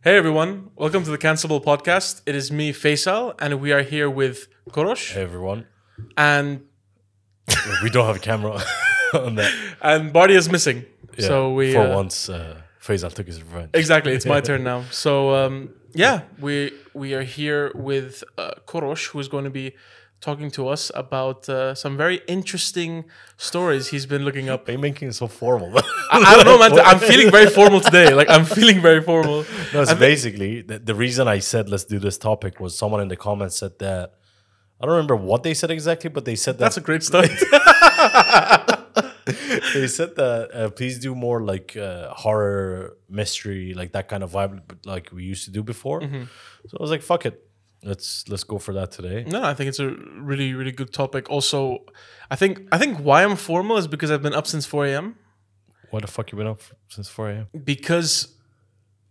Hey everyone, welcome to the Cancellable Podcast. It is me, Faisal, and we are here with Korosh. Hey everyone. And We don't have a camera on that. and Bardi is missing. Yeah, So we for once, Faisal took his revenge. exactly, it's my turn now. So we are here with Korosh, who is going to be talking to us about some very interesting stories he's been looking up. Are you making it so formal? I don't know, man. I'm feeling very formal today. I'm feeling very formal. No, it's basically the reason I said let's do this topic was someone in the comments said that. I don't remember what they said exactly, but they said that. That's a great start. They said that please do more like horror, mystery, like that kind of vibe, like we used to do before. So I was like, fuck it. Let's go for that today. No, I think it's a really, really good topic. Also, I think why I'm formal is because I've been up since 4 a.m. Why the fuck you been up since 4 a.m.? Because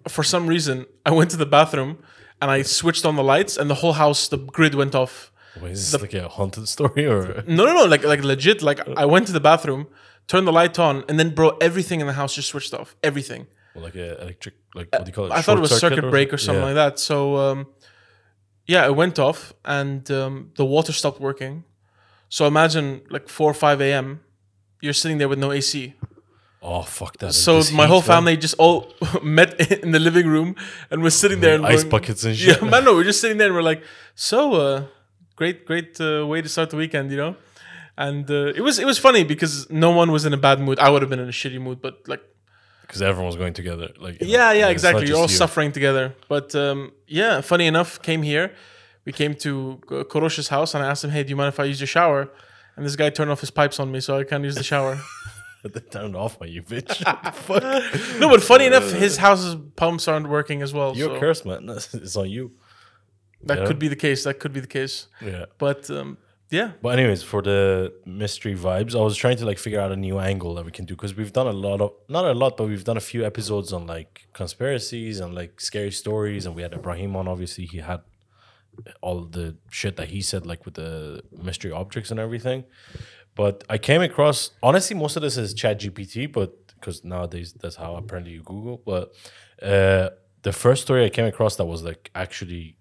for some reason I went to the bathroom and I switched on the lights and the whole house, the grid went off. Wait, is this like a haunted story or? No, like legit. Like I went to the bathroom, turned the light on, and then bro, everything in the house just switched off. Everything. Well, like a electric, like what do you call it? I thought it was circuit break or something like that. So yeah, it went off and the water stopped working. So imagine like 4 or 5 a.m. You're sitting there with no AC. Oh fuck that! So my whole family just all met in the living room and we're sitting there and ice going, buckets and shit. Yeah, man, no, we're just sitting there and we're like, so great way to start the weekend, you know. And it was funny because no one was in a bad mood. I would have been in a shitty mood, but like. Because everyone was going together, like Yeah, it's exactly. not You're all just you. suffering together. But yeah, funny enough, came here. We came to Korosh's house, and I asked him, "Hey, do you mind if I use your shower?" And this guy turned off his pipes on me, so I can't use the shower. But they turned off on you, bitch. What the fuck? No, but funny enough, his house's pumps aren't working as well. You're so cursed, man. It's on you. that Yeah. could be the case. That could be the case. Yeah. But yeah, But anyways, for the mystery vibes, I was trying to like figure out a new angle that we can do because we've done not a lot, but we've done a few episodes on like conspiracies and like scary stories, and we had Ibrahim on. Obviously, he had all the shit that he said, like with the mystery objects and everything. But I came across, honestly, most of this is ChatGPT, but because nowadays that's how apparently you Google. But the first story I came across that was like actually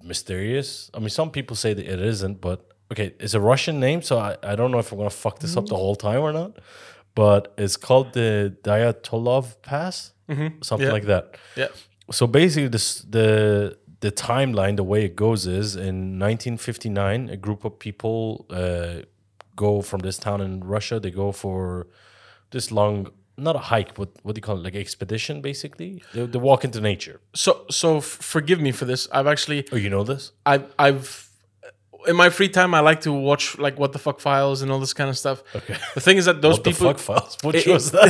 mysterious. I mean, some people say that it isn't, but okay, it's a Russian name, so I don't know if I'm gonna fuck this up the whole time or not. But it's called the Dyatlov Pass, something Yeah. like that. yeah. So basically, the timeline, the way it goes is in 1959, a group of people go from this town in Russia. They go for this long, not a hike, but what do you call it? Like expedition, basically. They walk into nature. So forgive me for this. I've actually Oh, you know this? I've in my free time I like to watch like What the Fuck Files and all this kind of stuff. Okay. The thing is that those What the people fuck files? What It- show is that?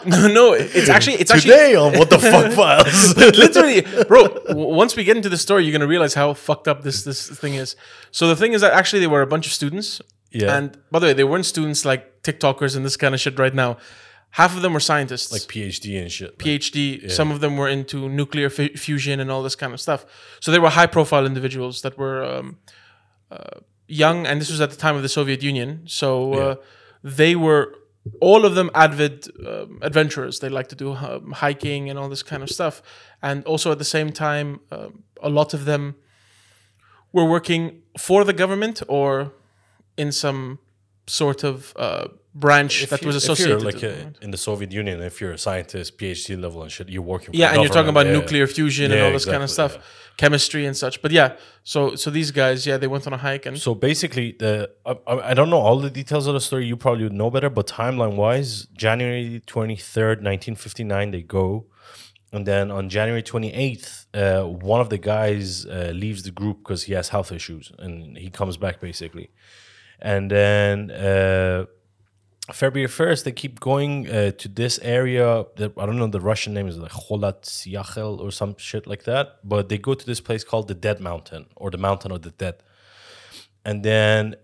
no. It's actually Today on What the Fuck Files. literally, bro. Once we get into the story, you're gonna realize how fucked up this thing is. So the thing is that actually they were a bunch of students. Yeah. And by the way, they weren't students like TikTokers and this kind of shit right now. Half of them were scientists, Like PhD and shit. PhD. Some of them were into nuclear fusion and all this kind of stuff. So they were high-profile individuals that were young, and this was at the time of the Soviet Union. So they were all of them avid adventurers. They like to do hiking and all this kind of stuff. And also at the same time, a lot of them were working for the government or in some sort of branch that was associated. If you're like in the Soviet Union, if you're a scientist, PhD level and shit, you're working for Yeah, the and you're talking about government. nuclear fusion and Yeah, all this kind of exactly, stuff, chemistry and such. But yeah, so these guys, they went on a hike and So basically, I don't know all the details of the story. You probably would know better, but timeline-wise, January 23rd, 1959, they go. And then on January 28th, one of the guys leaves the group because he has health issues. And he comes back, basically. And then February 1st, they keep going to this area. I don't know, the Russian name is like Kholat-Syachel or some shit like that. But they go to this place called the Dead Mountain, or the Mountain of the Dead. And then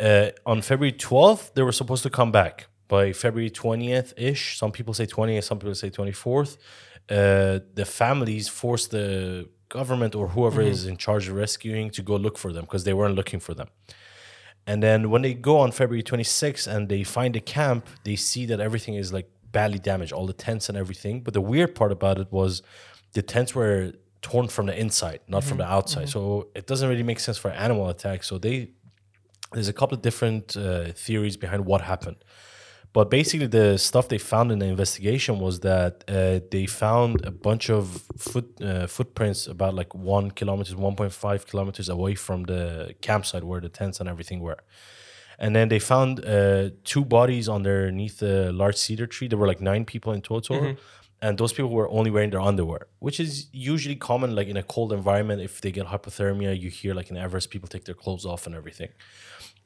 on February 12th, they were supposed to come back. By February 20th-ish, some people say 20th, some people say 24th, the families forced the government or whoever is in charge of rescuing to go look for them because they weren't looking for them. And then when they go on February 26th and they find a camp, they see that everything is like badly damaged, all the tents and everything. But the weird part about it was the tents were torn from the inside, not from the outside. So it doesn't really make sense for an animal attack. So there's a couple of different theories behind what happened. But basically, the stuff they found in the investigation was that they found a bunch of footprints about like 1.5 kilometers away from the campsite where the tents and everything were. And then they found 2 bodies underneath a large cedar tree. There were like 9 people in total. And those people were only wearing their underwear, which is usually common, like in a cold environment. If they get hypothermia, you hear like in Everest, people take their clothes off and everything.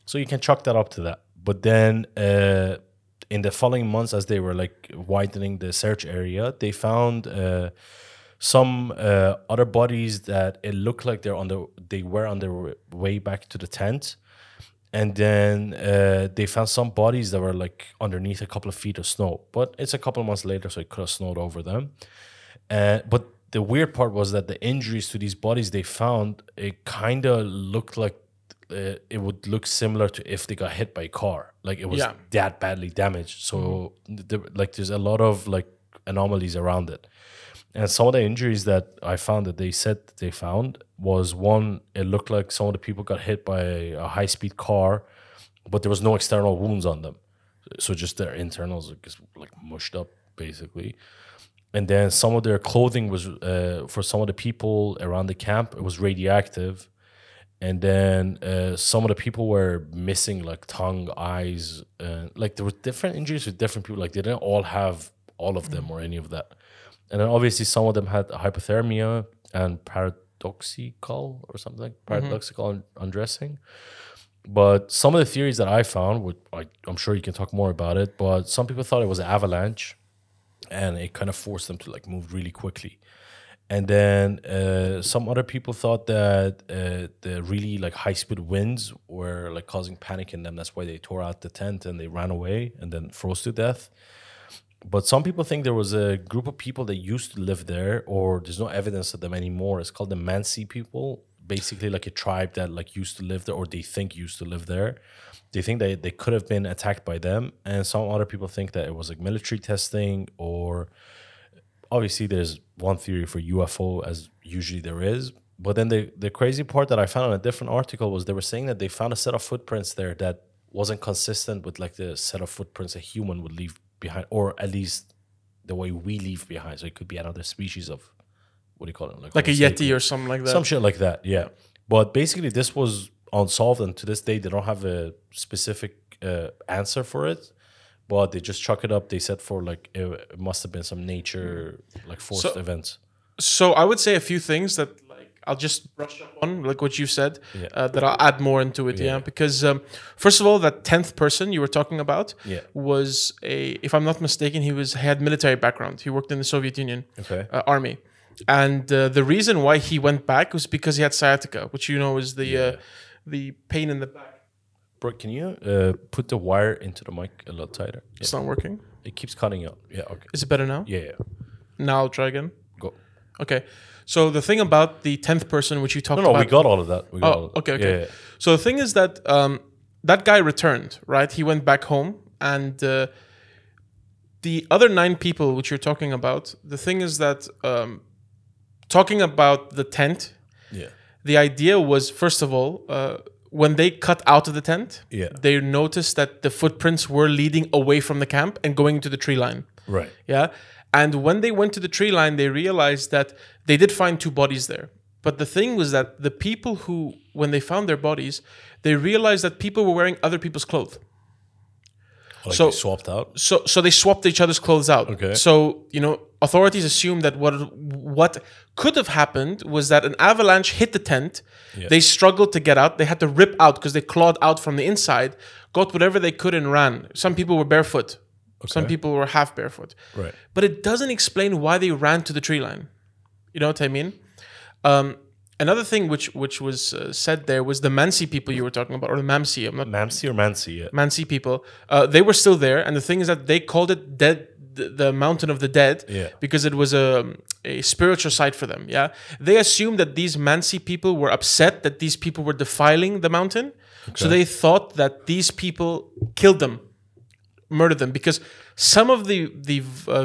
So you can chalk that up to that. But then in the following months, as they were like widening the search area, they found some other bodies that it looked like they were on their way back to the tent. And then they found some bodies that were like underneath a couple of feet of snow. But it's a couple of months later, so it could have snowed over them. But the weird part was that the injuries to these bodies they found, it kind of looked like it would look similar to if they got hit by a car. Like it was that badly damaged. So there's a lot of like anomalies around it. And some of the injuries that I found that they said that they found was one, it looked like some of the people got hit by a high-speed car, but there was no external wounds on them. So just their internals just like mushed up, basically. And then some of their clothing was, for some of the people around the camp, it was radioactive. And then some of the people were missing like tongue, eyes. Like there were different injuries with different people. Like they didn't all have all of them or any of that. And then obviously some of them had hypothermia and paradoxical or something like paradoxical undressing. But some of the theories that I found, I'm sure you can talk more about it, but some people thought it was an avalanche and it kind of forced them to like move really quickly. And then some other people thought that the really like high-speed winds were like causing panic in them. That's why they tore out the tent and they ran away and then froze to death. But some people think there was a group of people that used to live there, or there's no evidence of them anymore. It's called the Mansi people, basically like a tribe that like used to live there, or they think used to live there. They think that they could have been attacked by them. And some other people think that it was like military testing, or obviously there's one theory for UFO, as usually there is. But then the crazy part that I found in a different article was they were saying that they found a set of footprints there that wasn't consistent with like the set of footprints a human would leave behind, or at least the way we leave behind. So it could be another species of, what do you call it? Like a Yeti or something like that. Some shit like that, yeah. But basically this was unsolved, and to this day they don't have a specific answer for it. But they just chalk it up. They said for like, it must have been some nature, like forced events. So I would say a few things that like I'll just brush up on, like what you said, that I'll add more into it. Yeah. Because first of all, that 10th person you were talking about was if I'm not mistaken, he had military background. He worked in the Soviet Union army. And the reason why he went back was because he had sciatica, which you know is the pain in the back. Bro, can you put the wire into the mic a little tighter? It's not working. It keeps cutting out. Yeah, okay. Is it better now? Yeah. Now I'll try again. Go. Okay. So the thing about the 10th person, which you talked about... No, we got all of that. Okay. Yeah. So the thing is that that guy returned, right? He went back home, and the other 9 people which you're talking about, the thing is that talking about the tent, the idea was, first of all... when they cut out of the tent, they noticed that the footprints were leading away from the camp and going into the tree line. Right. Yeah. And when they went to the tree line, they realized that they did find 2 bodies there. But the thing was that the people who, when they found their bodies, they realized that people were wearing other people's clothes. Like they swapped out? So they swapped each other's clothes out. Okay. So, authorities assumed that what could have happened was that an avalanche hit the tent. They struggled to get out. They had to rip out because they clawed out from the inside, got whatever they could and ran. Some people were barefoot. Okay. Some people were half barefoot. Right. But it doesn't explain why they ran to the tree line. You know what I mean? Another thing which was said there was the Mansi people you were talking about, or the Mamsi. I'm not Mamsi or Mansi, yeah. Mansi people. They were still there, and the thing is that they called it the mountain of the dead because it was a spiritual site for them. Yeah, they assumed that these Mansi people were upset that these people were defiling the mountain, so they thought that these people killed them. murder them because some of the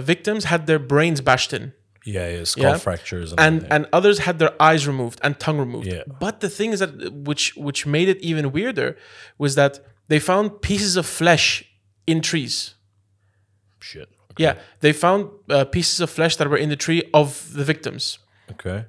victims had their brains bashed in. Yeah, skull fractures and others had their eyes removed and tongue removed. Yeah. But the thing is that which made it even weirder was that they found pieces of flesh in trees. Shit. Okay. Yeah, they found pieces of flesh that were in the tree of the victims. Okay.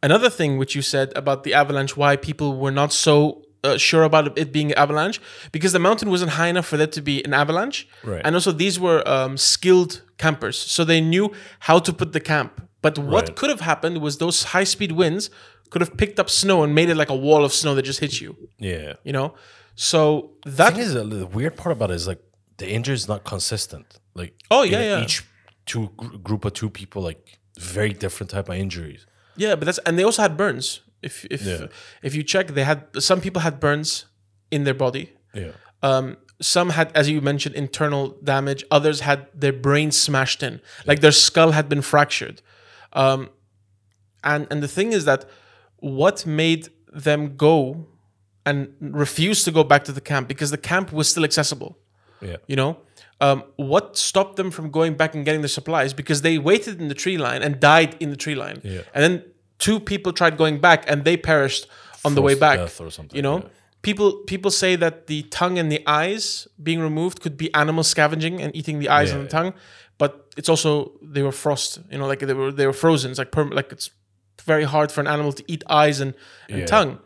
Another thing which you said about the avalanche, why people were not so sure about it being an avalanche, because the mountain wasn't high enough for that to be an avalanche. Right. And also these were skilled campers, so they knew how to put the camp. But what could have happened was those high-speed winds could have picked up snow and made it like a wall of snow that just hit you. Yeah. You know? So that... The thing is, the weird part about it is like the injury is not consistent. Like, each group of two people, like very different type of injuries. Yeah, but and they also had burns. If you check, some people had burns in their body. Yeah. Some had, as you mentioned, internal damage. Others had their brains smashed in, like their skull had been fractured. And the thing is that what made them go and refuse to go back to the camp, because the camp was still accessible. Yeah. You know, what stopped them from going back and getting their supplies? Because they waited in the tree line and died in the tree line. Yeah. And then 2 people tried going back and they perished on the way back. Death or something. You know, people say that the tongue and the eyes being removed could be animals scavenging and eating the eyes and the tongue, but it's also they were frost. You know, like they were frozen. It's like like it's very hard for an animal to eat eyes and tongue.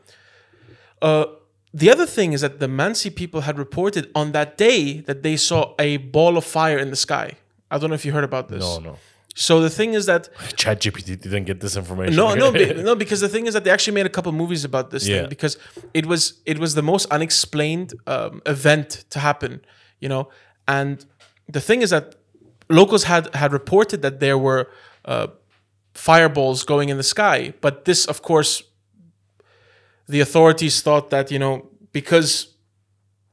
The other thing is that the Mansi people had reported on that day that they saw a ball of fire in the sky. I don't know if you heard about this. No. So the thing is that ChatGPT didn't get this information. No, because the thing is that they actually made a couple movies about this thing, because it was the most unexplained event to happen, you know. And the thing is that locals had reported that there were fireballs going in the sky, but this, of course, the authorities thought that, you know, because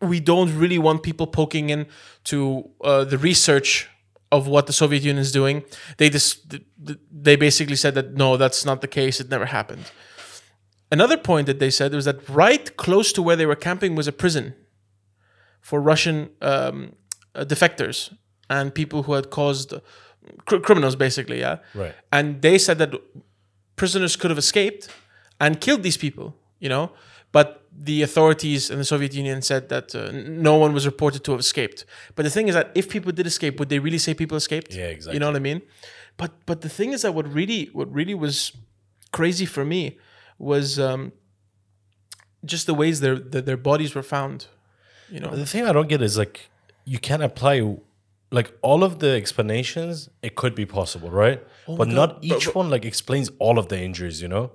we don't really want people poking into the research of what the Soviet Union is doing, they basically said that no, that's not the case. It never happened. Another point that they said was that right close to where they were camping was a prison for Russian defectors and people who had caused criminals, basically. Yeah. Right. And they said that prisoners could have escaped and killed these people. You know, but the authorities in the Soviet Union said that no one was reported to have escaped. But the thing is that if people did escape, would they really say people escaped? Yeah, exactly. You know what I mean? But the thing is that what really was crazy for me was just the ways their bodies were found. You know, the thing I don't get is like you can't apply like all of the explanations. It could be possible, right? Oh but not each one like explains all of the injuries. You know.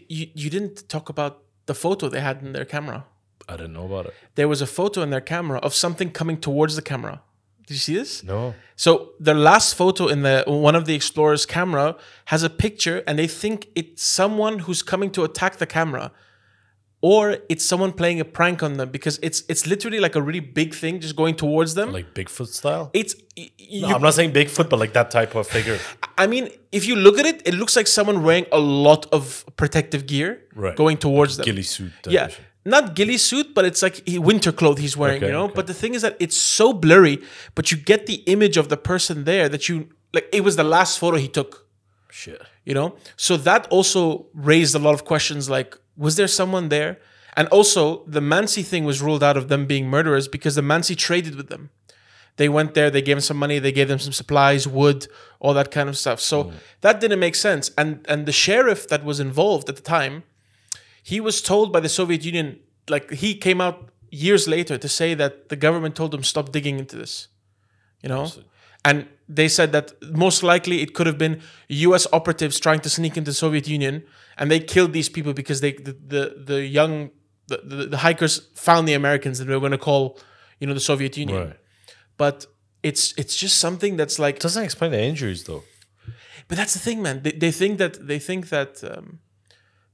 You didn't talk about the photo they had in their camera. I didn't know about it. There was a photo in their camera of something coming towards the camera. Did you see this? No. So the last photo in one of the explorers' camera has a picture, and they think it's someone who's coming to attack the camera, or it's someone playing a prank on them, because it's literally like a really big thing just going towards them, like Bigfoot style. I'm not saying Bigfoot, but like that type of figure. I mean, if you look at it, it looks like someone wearing a lot of protective gear going towards them. Ghillie suit. Yeah. Not ghillie suit, but it's like winter clothes he's wearing, you know? Okay. But the thing is that it's so blurry, but you get the image of the person there that it was the last photo he took. Shit. You know? So that also raised a lot of questions like, was there someone there? And also, the Mansi thing was ruled out of them being murderers because the Mansi traded with them. They went there, they gave them some money, they gave them some supplies, wood, all that kind of stuff. So that didn't make sense. And the sheriff that was involved at the time, he was told by the Soviet Union, like he came out years later to say that the government told him stop digging into this, you know? And they said that most likely it could have been US operatives trying to sneak into the Soviet Union, and they killed these people because the hikers found the Americans and they were going to call, you know, the Soviet Union. Right. But it's just something that's like, it doesn't explain the injuries though. But that's the thing, man. They think that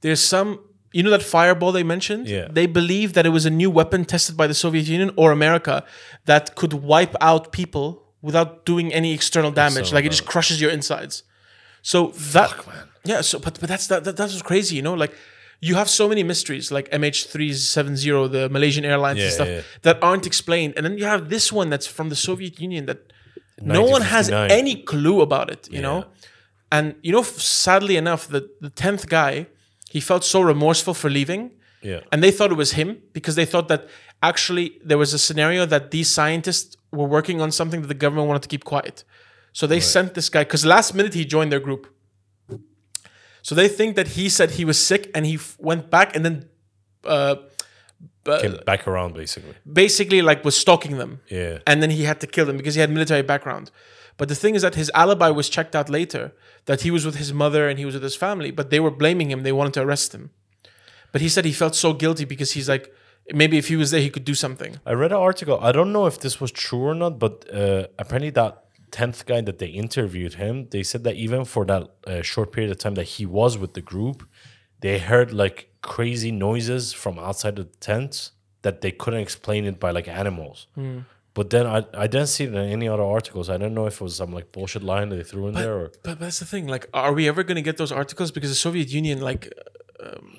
there's some, you know, that fireball they mentioned. Yeah. They believe that it was a new weapon tested by the Soviet Union or America that could wipe out people without doing any external damage. Like it just crushes your insides. So that, man. yeah. So but that's what's crazy, you know. Like you have so many mysteries like MH370, the Malaysian Airlines and stuff that aren't explained. And then you have this one that's from the Soviet Union that no one has any clue about it, you know? And, you know, sadly enough, the 10th guy, he felt so remorseful for leaving. Yeah. And they thought it was him because they thought that actually there was a scenario that these scientists were working on something that the government wanted to keep quiet. So they sent this guy, because last minute he joined their group. So they think that he said he was sick and he went back and then came back around basically. Basically like was stalking them. Yeah. And then he had to kill them because he had military background. But the thing is that his alibi was checked out later, that he was with his mother and he was with his family, but they were blaming him. They wanted to arrest him. But he said he felt so guilty because he's like, maybe if he was there, he could do something. I read an article. I don't know if this was true or not, but apparently that 10th guy that they interviewed him, they said that even for that short period of time that he was with the group, they heard like crazy noises from outside of the tent that they couldn't explain it by like animals. But then I didn't see it in any other articles. I don't know if it was some like bullshit line that they threw in there. Or... But that's the thing. Like, are we ever going to get those articles? Because the Soviet Union, like...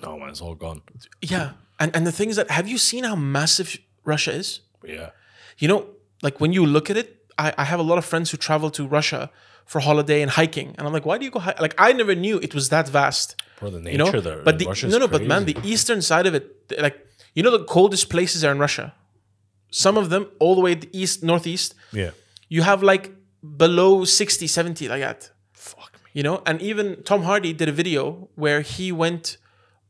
no, man, it's all gone. Yeah. And the thing is that, have you seen how massive Russia is? Yeah. You know, like when you look at it, I have a lot of friends who travel to Russia for holiday and hiking. And I'm like, why do you go hiking? Like, I never knew it was that vast. Bro, the nature you know? there. But but man, crazy. the eastern side of it, like, you know, the coldest places are in Russia. Some of them, all the way to the east, northeast. Yeah. You have like below 60, 70, like that. Fuck me. You know, and even Tom Hardy did a video where he went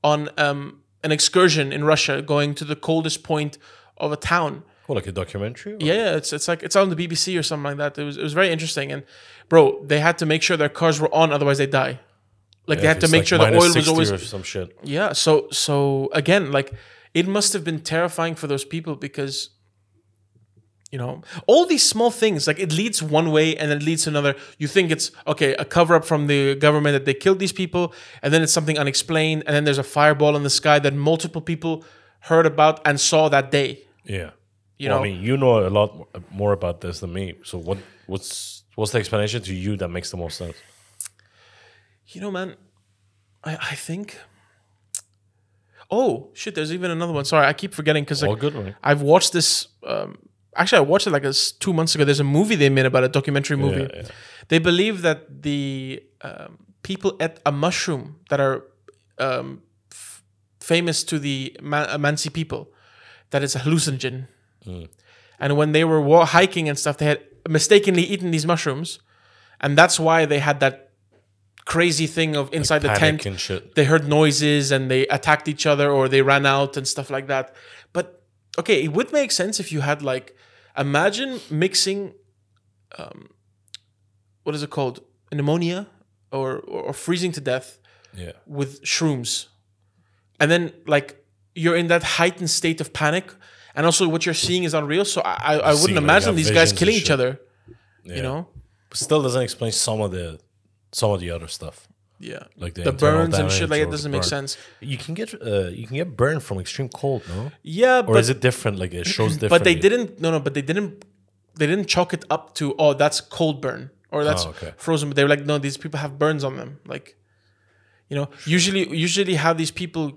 on an excursion in Russia, going to the coldest point of a town. Oh, like a documentary? Or? Yeah, it's like it's on the BBC or something like that. It was very interesting. And bro, they had to make sure their cars were on, otherwise they die. Like they had to make sure the oil was always or some shit. Yeah. So again, like it must have been terrifying for those people because, you know, all these small things, like it leads one way and then it leads to another. You think it's, okay, a cover-up from the government that they killed these people, and then it's something unexplained, and then there's a fireball in the sky that multiple people heard about and saw that day. Yeah. You know? I mean, you know a lot more about this than me. So what's the explanation to you that makes the most sense? You know, man, I think... Oh, shit, there's even another one. Sorry, I keep forgetting because like, good, right? I've watched this... Actually, I watched it like 2 months ago. There's a movie they made about it, a documentary movie. Yeah. They believe that the people ate a mushroom that are famous to the Mansi people, that it's a hallucinogen. And when they were hiking and stuff, they had mistakenly eaten these mushrooms. And that's why they had that crazy thing of inside the tent. And shit. They heard noises and they attacked each other or they ran out and stuff like that. But, okay, it would make sense if you had like... Imagine mixing, what is it called? Pneumonia or freezing to death with shrooms. And then like you're in that heightened state of panic. And also what you're seeing is unreal. So I wouldn't imagine these guys killing each other, you know? But still doesn't explain some of the other stuff. Yeah, like the burns and shit like it doesn't make sense. You can get burned from extreme cold, no? Yeah, or is it different? Like it shows different. But they didn't. No, but they didn't chalk it up to that's cold burn or that's frozen. But they were like, no, these people have burns on them. Like, you know, usually how these people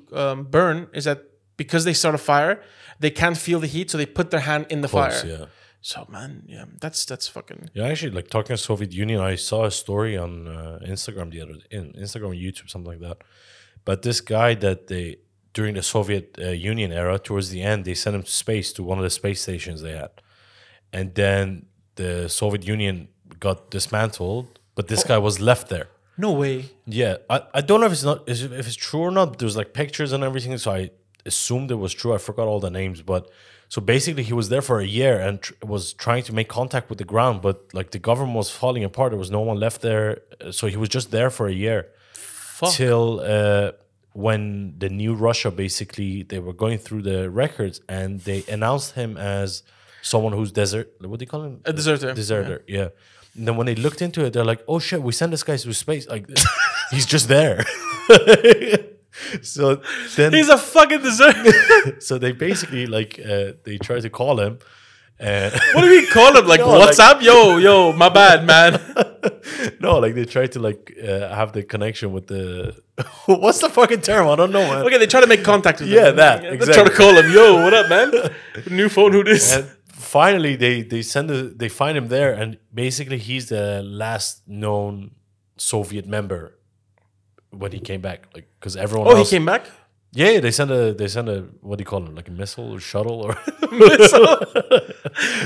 burn is that because they start a fire, they can't feel the heat, so they put their hand in the fire. Yeah. So man, yeah, that's fucking. Yeah, actually, like talking Soviet Union, I saw a story on Instagram Instagram, YouTube, something like that. But this guy that during the Soviet Union era, towards the end, they sent him to space, to one of the space stations they had, and then the Soviet Union got dismantled, but this guy was left there. No way. Yeah, I don't know if it's true or not. There's like pictures and everything, so I assumed it was true. I forgot all the names, but. So basically, he was there for a year and was trying to make contact with the ground, but like the government was falling apart. There was no one left there, so he was just there for a year. Fuck. Till when the new Russia, basically, they were going through the records and they announced him as someone who's what do you call him? A deserter. Deserter, yeah. And then when they looked into it, they're like, "Oh shit, we sent this guy to space. Like, he's just there." So then he's a fucking deserter. So they basically like they try to call him. What do we call him? Like, WhatsApp? Like, yo, my bad, man. No, like they try to like have the connection with the. What's the fucking term? I don't know, man. Okay, they try to make contact with Yeah, them. that, They exactly. try to call him, yo, what up, man? New phone, who this? And finally, they find him there, and basically he's the last known Soviet member when he came back. Like because everyone. Oh, else, he came back? Yeah, they sent a what do you call it? Like a missile or shuttle or.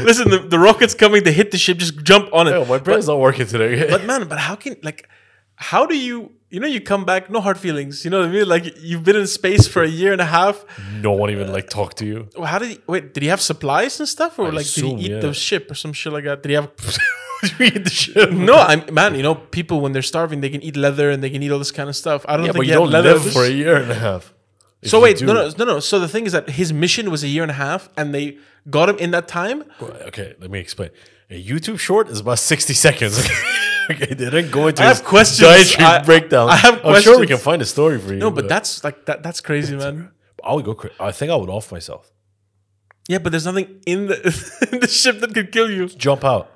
Listen, the rocket's coming, they hit the ship, just jump on it. Oh, my brain's not working today. But man, how do you you come back, no hard feelings, you know what I mean? Like you've been in space for a year and a half. No one even like talked to you. How did did he have supplies and stuff? Or like assume, did he eat yeah. the ship or some shit like that? Did he have Read the shit. No, man, people when they're starving, they can eat leather and they can eat all this kind of stuff. I don't Yeah, think but he you had don't leather. live for a year and a half. If So you wait, do- no. So the thing is that his mission was a year and a half, and they got him in that time. Okay, let me explain. A YouTube short is about 60 seconds. Okay, they didn't go into I have his questions. dietary breakdown. I have I'm sure we questions. can find a story for you. No, but that's like that's crazy, man. I would go. I think I would off myself. Yeah, but there's nothing in in the ship that could kill you. Jump out.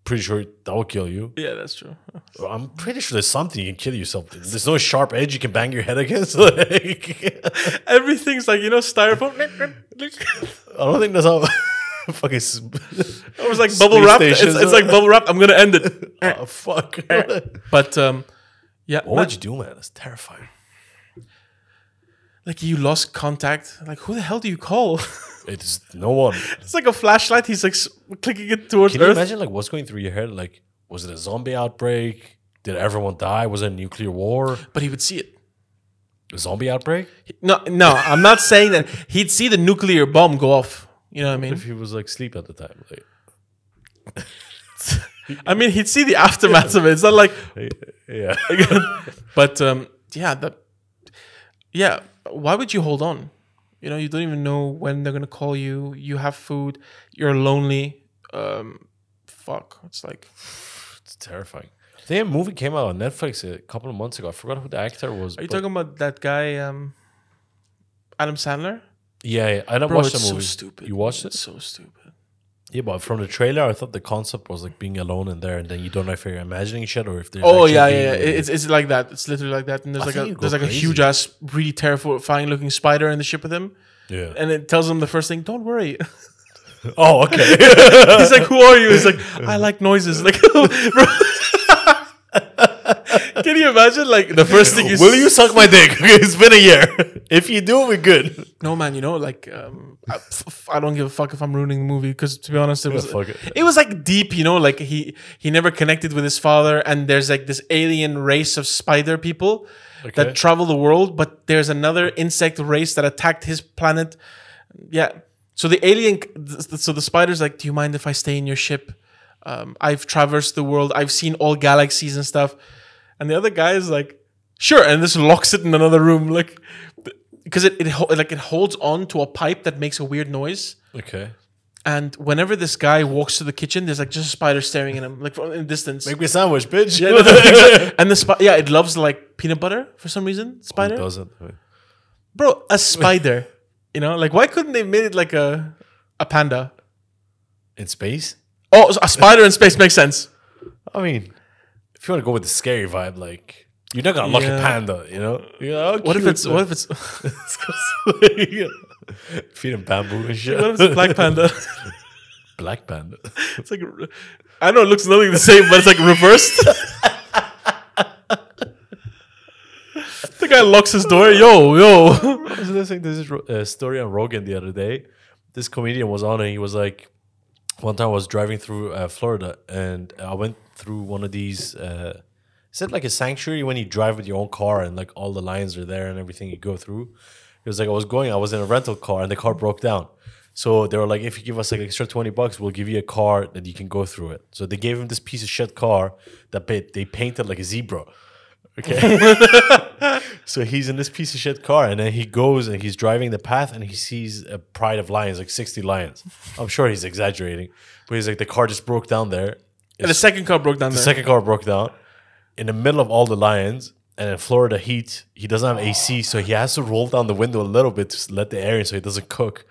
Pretty sure that will kill you. Yeah, that's true. I'm pretty sure there's something you can kill yourself. There's no sharp edge you can bang your head against. Like, Everything's like styrofoam. I don't think that's how fucking. It was like bubble wrap. It's like bubble wrap. I'm gonna end it. Oh, fuck. But yeah, What would you do, man? That's terrifying. like you lost contact. Like who the hell do you call? It's no one. It's like a flashlight. He's like clicking it towards Can you Earth. imagine like what's going through your head? Like, was it a zombie outbreak? Did everyone die? Was it a nuclear war? But he would see it. A zombie outbreak? No, I'm not saying that he'd see the nuclear bomb go off. You know what I mean? If he was like asleep at the time, like, I mean, he'd see the aftermath of it. It's not like, yeah. but yeah. Why would you hold on? You don't even know when they're gonna call you. You have food. You're lonely. Fuck. It's like It's terrifying. I think a movie came out on Netflix a couple of months ago. I forgot who the actor was. Are you talking about that guy, Adam Sandler? Yeah, I didn't Bro, watch the it's movie. so stupid. You watched it? It's so stupid. Yeah, but from the trailer, I thought the concept was like being alone in there, and then you don't know if you're imagining shit or if there's. Oh actually yeah. being- It's like that. It's literally like that. And I there's think you'd go a crazy. huge ass, really terrifying looking spider in the ship with him, Yeah. and it tells him the first thing, "Don't worry." Oh, okay. He's like, "Who are you?" He's like, "I like noises." Like, bro. Can you imagine? Like the first thing is, Will you suck my dick? It's been a year. If you do, we're good. No, man. I don't give a fuck if I'm ruining the movie because to be honest, fuck it. it was like deep. Like he never connected with his father, and there's like this alien race of spider people Okay. that travel the world, but there's another insect race that attacked his planet. Yeah. So the spider's like, "Do you mind if I stay in your ship? I've traversed the world. I've seen all galaxies and stuff." And the other guy is like, "Sure," and this locks it in another room, like because it holds on to a pipe that makes a weird noise. Okay. And whenever this guy walks to the kitchen, there's like just a spider staring at him, like from in the distance. Make me a sandwich, bitch. Yeah, no, exactly. And it loves like peanut butter for some reason. Spider, Who doesn't? bro, a spider. Like why couldn't they made it like a panda? In space? Oh, so a spider in space makes sense. I mean, if you want to go with the scary vibe, like you're not gonna look at Yeah. panda, you know? What if it's feed him bamboo and shit? what if it's black panda? Black panda. It's like I know it looks nothing the same, but it's like reversed. The guy locks his door. Yo. I was listening to this story on Rogan the other day. This comedian was on and he was like, one time I was driving through Florida and I went through one of these, is it like a sanctuary when you drive with your own car and like all the lines are there and everything you go through? It was like I was in a rental car and the car broke down. So they were like, if you give us like extra $20, we'll give you a car that you can go through it. So they gave him this piece of shit car that they painted like a zebra. Okay. So he's in this piece of shit car and then he goes and he's driving the path and he sees a pride of lions, like 60 lions. I'm sure he's exaggerating, but he's like, the car just broke down there. And the second car broke down The there. second car broke down in the middle of all the lions. And in Florida heat, he doesn't have AC, so he has to roll down the window a little bit to let the air in so he doesn't cook.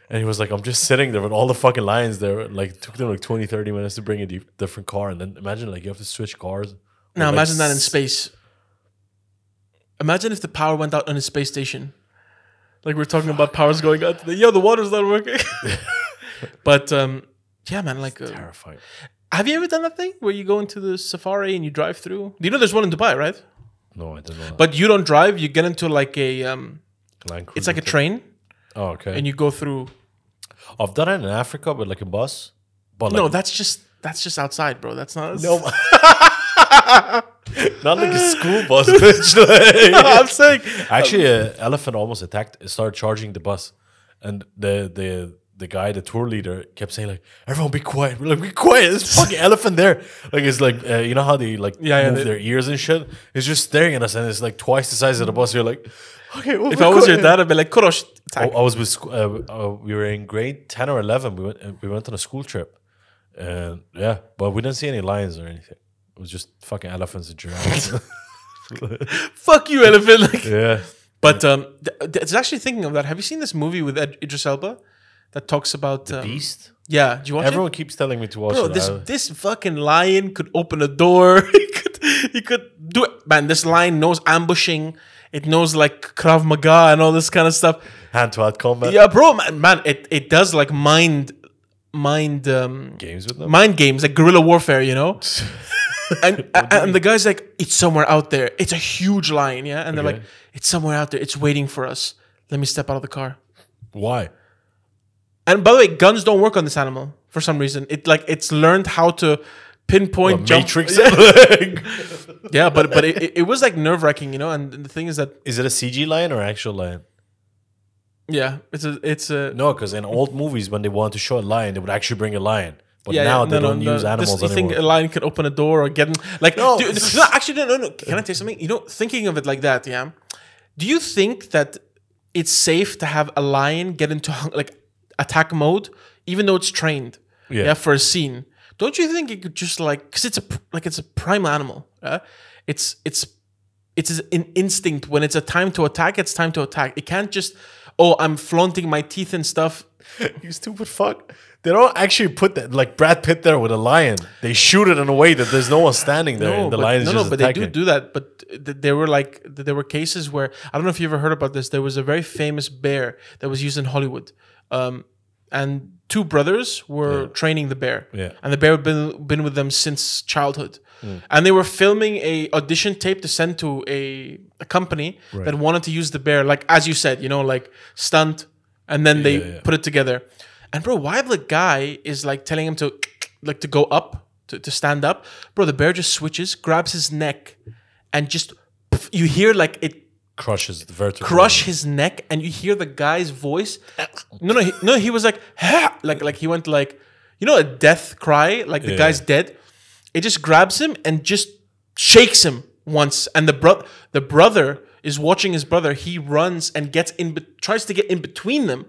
And he was like, I'm just sitting there with all the fucking lions there. Like, it took them like 20, 30 minutes to bring a different car. And then imagine, like, you have to switch cars. Now, Like, imagine that in space. Imagine if the power went out on a space station. Like, we're talking about powers going out. The water's not working. But, yeah, man, like... terrifying. Have you ever done that thing where you go into the safari and you drive through? You know there's one in Dubai, right? No, I don't know. But you don't drive. You get into like a... it's like a train. Oh, okay. And you go through... I've done it in Africa, but like a bus. But like, No, that's just outside, bro. That's not... no. Not like a school bus, bitch. Like, No, I'm saying... actually, an elephant almost started charging the bus, and the guy, the tour leader, kept saying like, "Everyone, be quiet." We're like, "Be quiet." There's a fucking elephant there. Like, it's like you know how they like move their ears and shit. It's just staring at us, and it's like twice the size of the bus. You're like, okay. Well, If I was your dad, I'd be like, Kurosh, I was with we were in grade 10 or 11. We went on a school trip, and yeah, but we didn't see any lions or anything. It was just fucking elephants and giraffes. Fuck you, elephant. Like, Yeah. but it's actually thinking of that. Have you seen this movie with Idris Elba that talks about Beast? Yeah, did you watch Everyone keeps telling me to watch it? it. Bro, this fucking lion could open a door. he could do it. Man, this lion knows ambushing. It knows like Krav Maga and all this kind of stuff. Hand-to-hand combat. Yeah, bro, man, it does like mind Games with them? mind games, like guerrilla warfare, you know? and the guy's like, it's somewhere out there. It's a huge lion, yeah? And they're like, it's somewhere out there. It's waiting for us. Let me step out of the car. Why? And by the way, guns don't work on this animal for some reason. It's learned how to pinpoint jump. Matrix. Yeah, but it was like nerve-wracking, you know? And the thing is that... Is it a CG lion or actual lion? Yeah, it's a... No, because in old movies, when they wanted to show a lion, they would actually bring a lion. But Yeah, now yeah, they don't use animals You think anymore. a lion can open a door or get in? Like, No. actually, no. Can I tell you something? You know, thinking of it like that, yeah. Do you think that it's safe to have a lion get into like attack mode, even though it's trained? Yeah. For a scene. Don't you think it could just like, because it's a primal animal. It's an instinct. When it's a time to attack, it's time to attack. It can't just, I'm flaunting my teeth and stuff. You stupid fuck. They don't actually put that like Brad Pitt there with a lion. They shoot it in a way that there's no one standing there. And the lion is just but attacking. they do that. But there were cases where, I don't know if you ever heard about this. There was a very famous bear that was used in Hollywood, and two brothers were training the bear. Yeah. And the bear had been with them since childhood. And they were filming a audition tape to send to a company that wanted to use the bear, like as you said, you know, like stunt, and then they put it together. And bro, while the guy is like telling him to go up, to stand up, bro, the bear just switches, grabs his neck, and just you hear like it crushes the vertebrae. Crush his neck, and you hear the guy's voice. No, he was like, ha! like he went like, you know, a death cry, like the guy's dead. It just grabs him and just shakes him once, and the brother is watching his brother. He runs and tries to get in between them.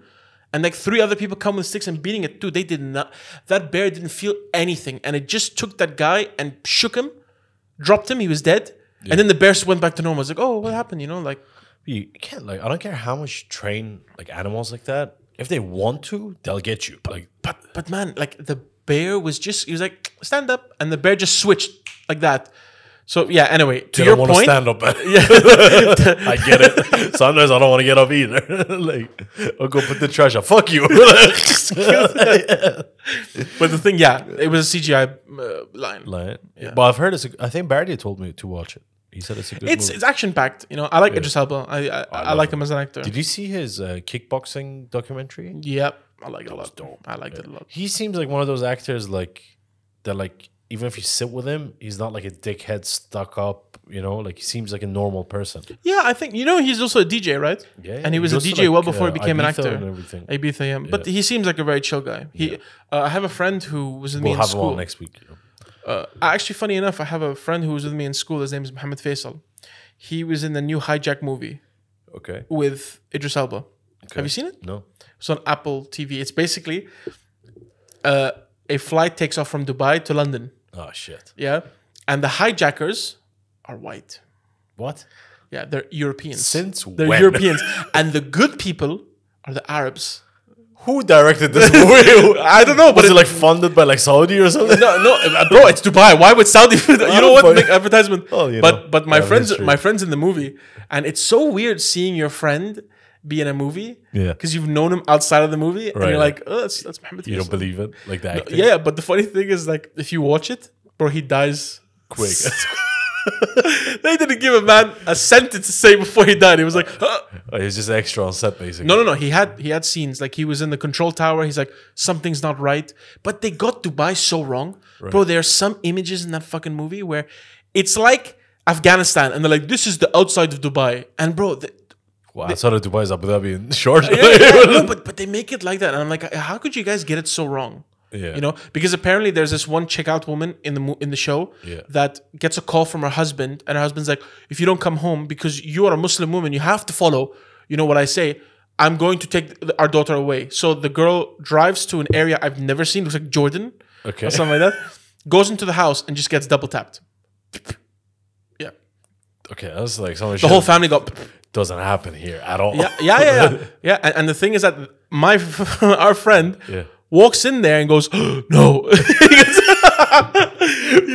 And like 3 other people come with sticks and beating it too. They did not. That bear didn't feel anything, and it just took that guy and shook him, dropped him. He was dead, and then the bear went back to normal. I was like, oh, what happened? You know, like you can't like. I don't care how much you train like animals like that. If they want to, they'll get you. But man, like the bear was like stand up, and the bear just switched like that. So yeah. Anyway, to your point, stand up. I get it. Sometimes I don't want to get up either. Like, I'll go put the trash out. Fuck you. But the thing, it was a CGI lion. Yeah. But I've heard I think Barry told me to watch it. He said it's a good movie. It's action packed. You know, I like Idris Elba. I like him as an actor. Did you see his kickboxing documentary? Yep, I like it a lot. Dope. I liked it a lot. He seems like one of those actors like that. Like even if you sit with him, he's not like a dickhead stuck up. You know, like he seems like a normal person. Yeah, I think he's also a DJ, right? Yeah, and he was a DJ like, well before he became an Ibiza actor. And everything. Ibiza, yeah. But he seems like a very chill guy. I have a friend who was with me in school. We'll have him on next week. You know? Actually, funny enough, I have a friend who was with me in school. His name is Mohammed Faisal. He was in the new Hijack movie. Okay. With Idris Elba. Okay. Have you seen it? No. It's on Apple TV. It's basically a flight takes off from Dubai to London. Oh shit. Yeah. And the hijackers are white. What? Yeah, they're Europeans. Since they're when? Europeans. And the good people are the Arabs. Who directed this movie? I don't know, but Was it like funded by like Saudi or something? no, bro, it's Dubai. Why would Saudi? You know what? Make advertisement. Oh, you know, but my friends in the movie, and it's so weird seeing your friend be in a movie. Yeah. Because you've known him outside of the movie, and you're like, oh, that's Mohammed. You don't believe it, like the acting. Yeah, but the funny thing is, like, if you watch it, bro, he dies Quick. They didn't give a man a sentence to say before he died. He was like, Oh, he was just extra on set, basically. No. He had scenes. Like, he was in the control tower. He's like, something's not right. But they got Dubai so wrong. Right. Bro, there are some images in that fucking movie where it's like Afghanistan. And they're like, this is the outside of Dubai. And bro... outside of Dubai is Abu Dhabi in short. No, but they make it like that. And I'm like, how could you guys get it so wrong? Yeah. You know, because apparently there's this one checkout woman in the show that gets a call from her husband, and her husband's like, if you don't come home because you are a Muslim woman, you have to follow, you know what I say, I'm going to take our daughter away. So the girl drives to an area I've never seen, looks like Jordan or something like that, goes into the house and just gets double tapped. Yeah. Okay, that's like something. The whole family got... Doesn't happen here at all. Yeah. And the thing is that our friend... Yeah. Walks in there and goes, no.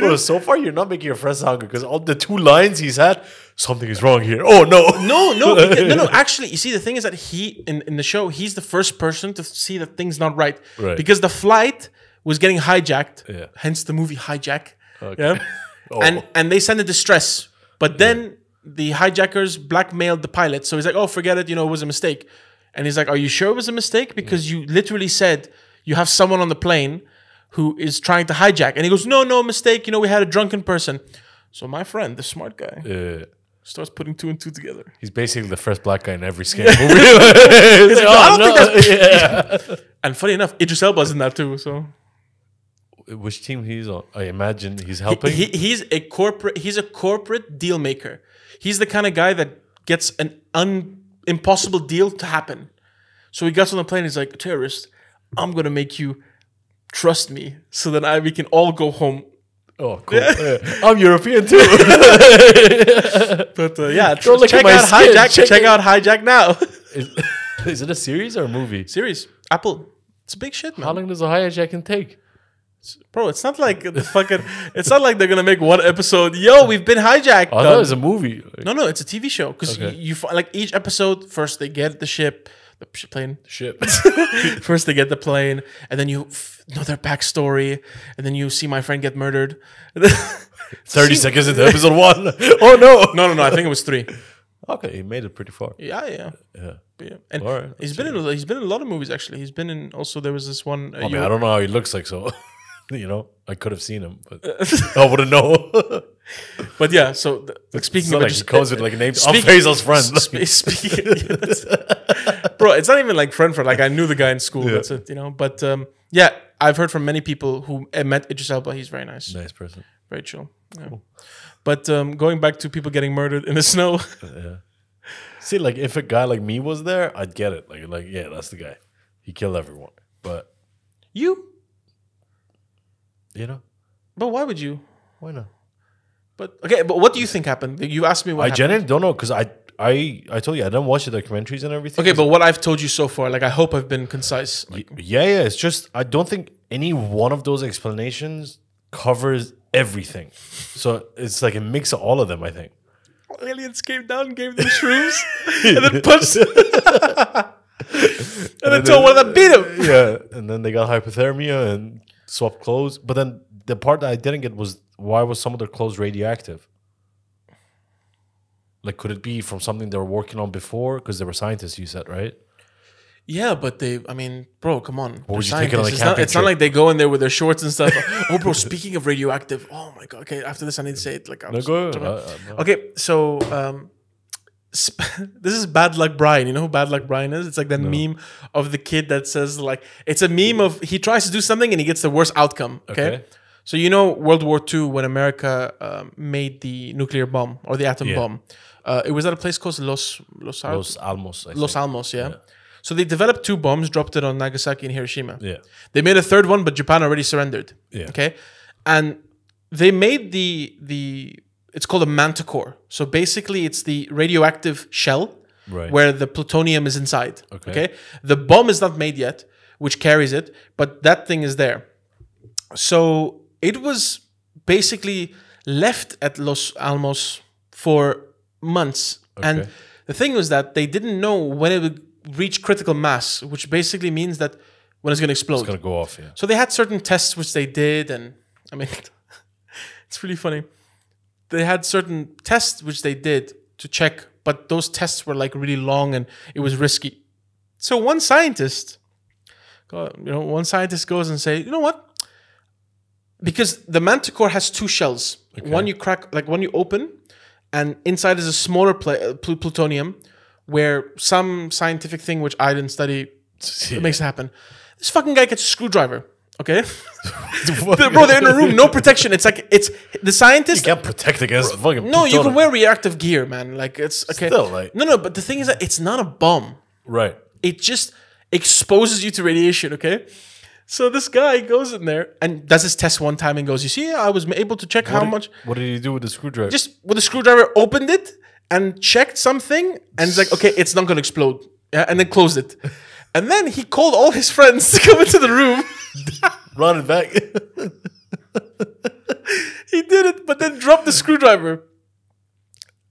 Bro, so far you're not making your friends hungry because all the 2 lines he's had, something is wrong here. Oh no. No. Actually, you see, the thing is that he in the show, he's the first person to see that things not right. Because the flight was getting hijacked. Yeah. Hence the movie Hijack. Okay. Yeah. And they sent a distress. But then the hijackers blackmailed the pilot. So he's like, oh, forget it, it was a mistake. And he's like, are you sure it was a mistake? Because you literally said you have someone on the plane who is trying to hijack. And he goes, no, mistake. We had a drunken person. So my friend, the smart guy, starts putting 2 and 2 together. He's basically the first black guy in every scam movie. And funny enough, Idris Elba's in that too. So, which team he's on? I imagine he's helping. He's a corporate deal maker. He's the kind of guy that gets an impossible deal to happen. So he gets on the plane. He's like, terrorist, I'm gonna make you trust me, so that we can all go home. Oh, cool. I'm European too. But check out Hijack. Check out Hijack now. Is it a series or a movie? Series. Apple. It's big shit, man. How long does a hijacking take? Bro, it's not like it's not like they're gonna make one episode. Yo, we've been hijacked. I thought it was a movie. No, it's a TV show. Because you like each episode, first they get the plane. First they get the plane, and then you know their backstory, and then you see my friend get murdered. 30 seconds into episode 1. Oh no. No. I think it was 3. Okay, he made it pretty far. Yeah. And he's been in a lot of movies actually. He's been in also. There was this one. I don't know how he looks like, so I could have seen him, but I wouldn't know. But yeah, so speaking of like he comes with like a name. I'm Faisal's friend. Bro, it's not even like friend. Like I knew the guy in school. That's it, But I've heard from many people who met Idris Elba. He's very nice. Nice person. Very chill. Yeah. Cool. But going back to people getting murdered in the snow. Yeah. See, like if a guy like me was there, I'd get it. Like yeah, that's the guy. He killed everyone. But But why would you? Why not? But what do you think happened? You asked me what happened. I genuinely don't know because I told you I didn't watch the documentaries and everything. Okay, but what I've told you so far, like I hope I've been concise. Yeah. It's just I don't think any one of those explanations covers everything. So it's like a mix of all of them, I think. Aliens came down, gave them shrooms, and then punched and then told one of them beat him. Yeah, and then they got hypothermia and swapped clothes. But then the part that I didn't get was why was some of their clothes radioactive? Like, could it be from something they were working on before? Because they were scientists, you said, right? Yeah, but bro, come on. What was you thinking on the it's not like they go in there with their shorts and stuff. Oh, bro, speaking of radioactive, oh my God. Okay, after this, I need to say it. Like, go. Okay, so this is Bad Luck Brian. You know who Bad Luck Brian is? It's like that meme of the kid that says, like, it's a meme of he tries to do something and he gets the worst outcome. Okay? So World War II when America made the nuclear bomb or the atom bomb. It was at a place called Los Alamos. Los Alamos, yeah. So they developed 2 bombs, dropped it on Nagasaki and Hiroshima. Yeah. They made a 3rd one, but Japan already surrendered. Yeah. Okay. And they made it's called a manticore. So basically it's the radioactive shell where the plutonium is inside. Okay. The bomb is not made yet, which carries it, but that thing is there. So it was basically left at Los Alamos for months. Okay. And the thing was that they didn't know when it would reach critical mass, which basically means that when it's going to explode. It's going to go off, yeah. So they had certain tests which they did, and I mean, it's really funny. They had certain tests which they did to check, but those tests were like really long and it was risky. So one scientist goes and say, you know what? Because the manticore has two shells. Okay. One you crack, like one you open, and inside is a smaller plutonium, where some scientific thing which I didn't study makes it happen. This fucking guy gets a screwdriver. Okay, bro, they're in a room, no protection. It's like it's the scientist. You can't protect against fucking. No, you can wear reactive gear, man. Like it's okay. Still, like no. But the thing is that it's not a bomb. Right. It just exposes you to radiation. Okay. So this guy goes in there and does his test one time and goes, "You see, I was able to check how much." What did he do with the screwdriver? Just with the screwdriver, opened it and checked something, and it's like, okay, it's not gonna explode. Yeah, and then closed it. And then he called all his friends to come into the room. Run it back. He did it, but then dropped the screwdriver.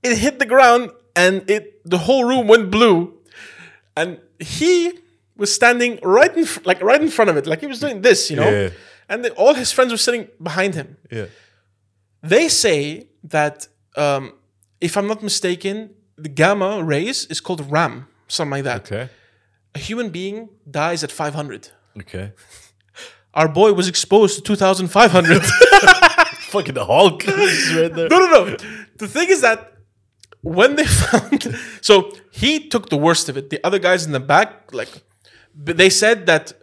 It hit the ground, and the whole room went blue. And he was standing right in front of it, like he was doing this, you know. Yeah. And all his friends were sitting behind him. Yeah. They say that, if I'm not mistaken, the gamma rays is called RAM, something like that. Okay. A human being dies at 500. Okay. Our boy was exposed to 2,500. Fucking Hulk is right there. No. The thing is that when they found... So he took the worst of it. The other guys in the back, but they said that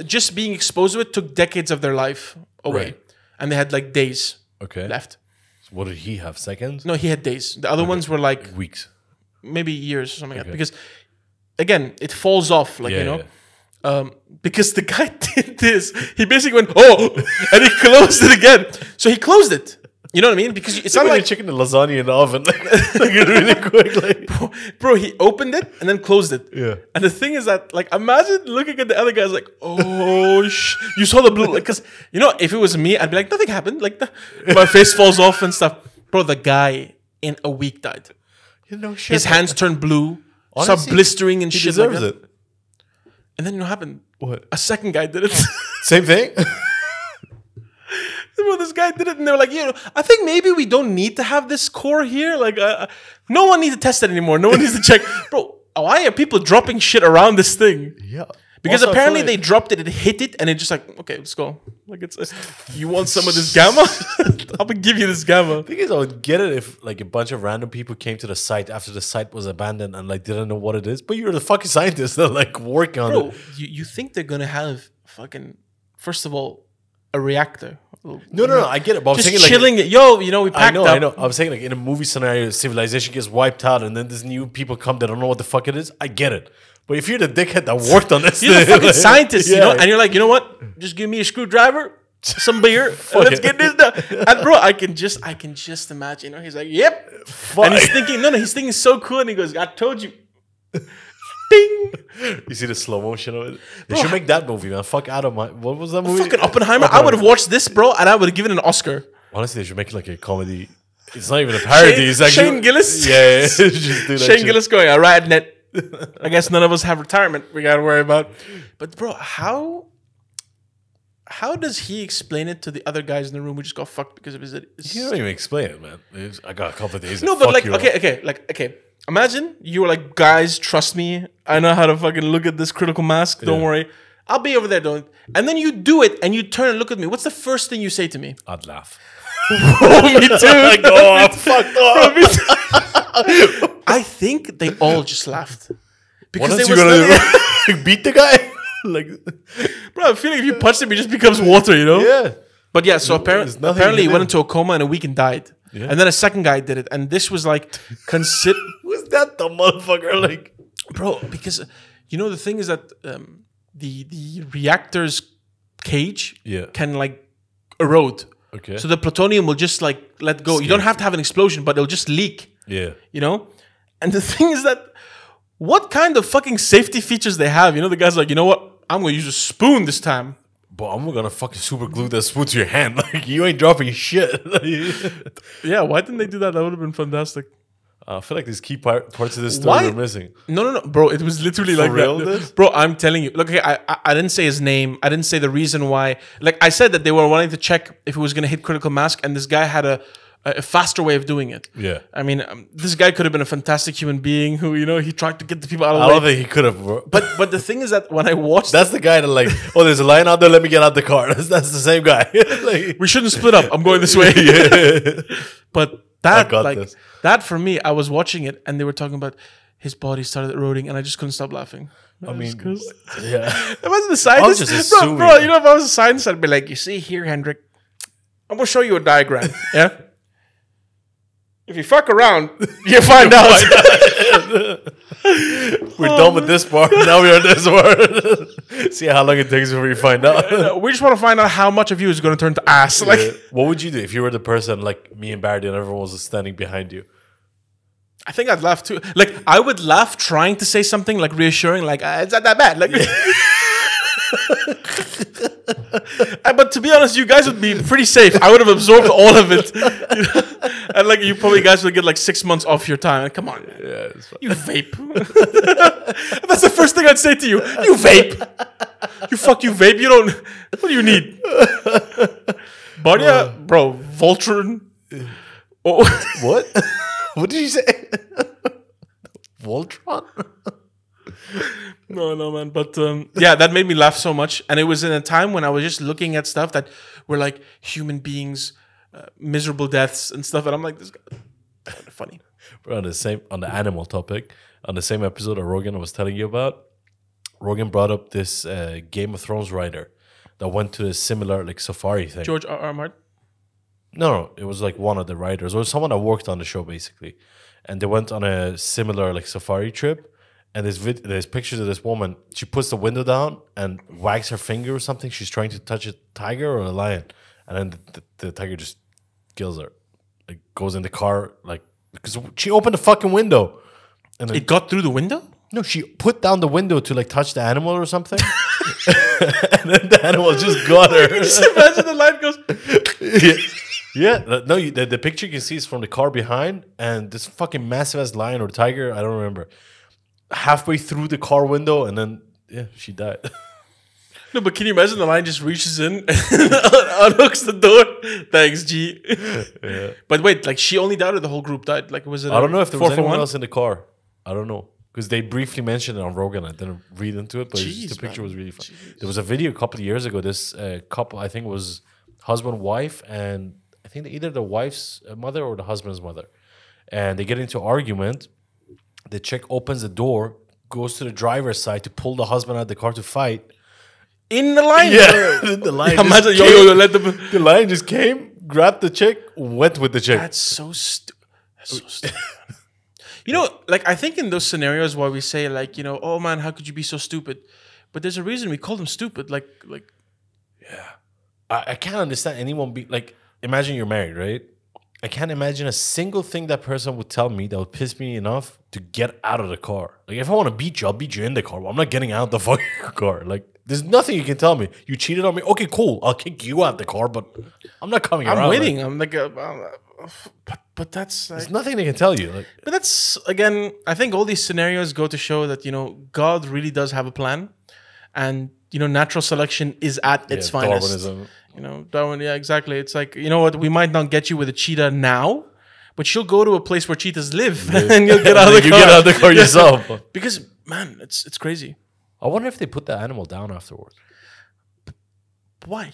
just being exposed to it took decades of their life away. Right. And they had like days left. So what did he have? Seconds? No, he had days. The other ones were like... Weeks. Maybe years or something like that. Because, again, it falls off, you know? Yeah. Because the guy did this. He basically went, oh, and he closed it again. So he closed it. You know what I mean? Because it's not like chicken and lasagna in the oven. Like really quick. Bro, he opened it and then closed it. Yeah. And the thing is that, like, imagine looking at the other guys like, oh, you saw the blue. Because, you know, if it was me, I'd be like, nothing happened. Like, my face falls off and stuff. Bro, the guy in a week died. You know, shit. His hands turned blue. Honestly, started blistering and he shit. Deserves like that. it. And then you know what happened? What? A second guy did it. Same thing? Well, this guy did it, and they were like, I think maybe we don't need to have this core here. Like, no one needs to test it anymore. No one needs to check. Bro, why are people dropping shit around this thing? Yeah. Because also, apparently they dropped it, hit it, and it just like, okay, let's go. Like, you want some of this gamma? I'm gonna give you this gamma. The thing is, I would get it if like a bunch of random people came to the site after the site was abandoned and like didn't know what it is. But you're the fucking scientists that like working on it. You think they're gonna have fucking, first of all, a reactor? No, I get it. But I'm just saying, chilling like, it. We packed up. I know. I was saying like in a movie scenario, civilization gets wiped out, and then there's new people come that don't know what the fuck it is. I get it. But if you're the dickhead that worked on this, you're the fucking scientist, you know, and you're like, you know what? Just give me a screwdriver, some beer, and let's get this done. And bro, I can just imagine. You know, he's like, yep. Fuck. And he's thinking, he's thinking so cool, and he goes, I told you. Ding. You see the slow motion of it? They should make that movie, man. Fuck out of my... What was that movie? Fucking Oppenheimer. I would have watched this, bro, and I would have given it an Oscar. Honestly, they should make it like a comedy. It's not even a parody. It's actually... Shane Gillis? Yeah. Just do that Shane Gillis going, all right, net. I guess none of us have retirement we got to worry about. But bro, how does he explain it to the other guys in the room who just got fucked because of his... You don't even explain it, man. I got a couple of days. No, but like, okay. Imagine you were like, guys, trust me. I know how to fucking look at this critical mask. Don't worry. I'll be over there, and then you do it, and you turn and look at me. What's the first thing you say to me? I'd laugh. Oh, me too. I go, I'm fucked up. I think they all just laughed. Because they were gonna beat the guy? Like, bro, I feel like if you punch him, he just becomes water, you know? Yeah. But yeah, so apparently he went into a coma in a week and died. Yeah. And then a second guy did it. And this was like... Was that the motherfucker? Like... Bro, because, the thing is that the reactor's cage can like erode. Okay. So the plutonium will just like let go. You don't have to have an explosion, but it'll just leak. Yeah. And the thing is that what kind of fucking safety features they have? The guy's like, you know what? I'm going to use a spoon this time. But I'm going to fucking super glue that spoon to your hand. Like, you ain't dropping shit. Yeah, why didn't they do that? That would have been fantastic. I feel like these key parts of this story are missing. No, bro. It was literally For like real, that. this? Bro, I'm telling you. Look, okay, I didn't say his name. I didn't say the reason why. Like, I said that they were wanting to check if it was going to hit critical mass, and this guy had a faster way of doing it. Yeah. I mean, this guy could have been a fantastic human being who, he tried to get the people out of the I way. don't think he could have. But the thing is that when I watched... That's the guy that like, oh, there's a line out there, let me get out the car. That's the same guy. Like, we shouldn't split up. I'm going this way. But that for me, I was watching it and they were talking about his body started eroding and I just couldn't stop laughing. I mean, yeah. It wasn't the scientist. just assuming. Bro, if I was a scientist, I'd be like, you see here, Hendrik, I'm going to show you a diagram. Yeah? If you fuck around, you find out. We're done with this part. Now we're on this part. See how long it takes before you find out. We just want to find out how much of you is going to turn to ass. Like, what would you do if you were the person like me and Barry and everyone was standing behind you? I think I'd laugh too. Like, I would laugh trying to say something like reassuring, like, it's not that bad. Like, but to be honest, you guys would be pretty safe. I would have absorbed all of it. And like, you probably guys would get like 6 months off your time. Like, come on, man. Yeah, You vape. That's the first thing I'd say to you. You vape. You vape. You don't. What do you need? Bardia, bro, Voltron. Oh. What? What did you say? Voltron? No, man. But yeah, that made me laugh so much. And it was in a time when I was just looking at stuff that were like human beings, miserable deaths and stuff. And I'm like, this guy kind of funny. We're on the animal topic, on the same episode of Rogan I was telling you about, Rogan brought up this Game of Thrones writer that went to a similar like safari thing. George R. Martin? No, it was like one of the writers or someone that worked on the show basically, and they went on a similar like safari trip. And there's pictures of this woman. She puts the window down and wags her finger or something. She's trying to touch a tiger or a lion, and then the tiger just kills her. Like goes in the car, like because she opened the fucking window, and then, It got through the window? no, she put down the window to like touch the animal or something, and then the animal just got her. Just imagine the light goes. Yeah, no, the picture you can see is from the car behind, and this fucking massive ass lion or tiger, I don't remember. Halfway through the car window, and then she died. No, but can you imagine the lion just reaches in and unhooks the door? Thanks, G. Yeah. But wait, like she only died or the whole group died? Like was it? I don't know if there was anyone 4-for-1? else in the car. I don't know because they briefly mentioned it on Rogan. I didn't read into it, but the picture was really fun. There was a video a couple of years ago. This couple, I think, was husband, wife, and I think either the wife's mother or the husband's mother, and they get into an argument. The chick opens the door, goes to the driver's side to pull the husband out of the car to fight. In the lion? Yeah, the lion. Imagine, let them. The lion just came, grabbed the chick, went with the chick. That's so stupid. Like I think in those scenarios where we say like, oh man, how could you be so stupid? But there's a reason we call them stupid. Like. Yeah, I can't understand anyone be like. Imagine you're married, right? I can't imagine a single thing that person would tell me that would piss me enough to get out of the car. Like, if I want to beat you, I'll beat you in the car. But I'm not getting out of the fucking car. Like, there's nothing you can tell me. You cheated on me. Okay, cool. I'll kick you out of the car, but I'm not coming around. I'm waiting. I'm like, but that's... Like, there's nothing they can tell you. Like, but that's, again, I think all these scenarios go to show that, God really does have a plan. And, natural selection is at its finest. Darwinism. Darwin, yeah, exactly. It's like, you know what, we might not get you with a cheetah now, but she'll go to a place where cheetahs live and you'll get out of the car. You get out of the car yourself. Because, man, it's crazy. I wonder if they put the animal down afterwards. Why?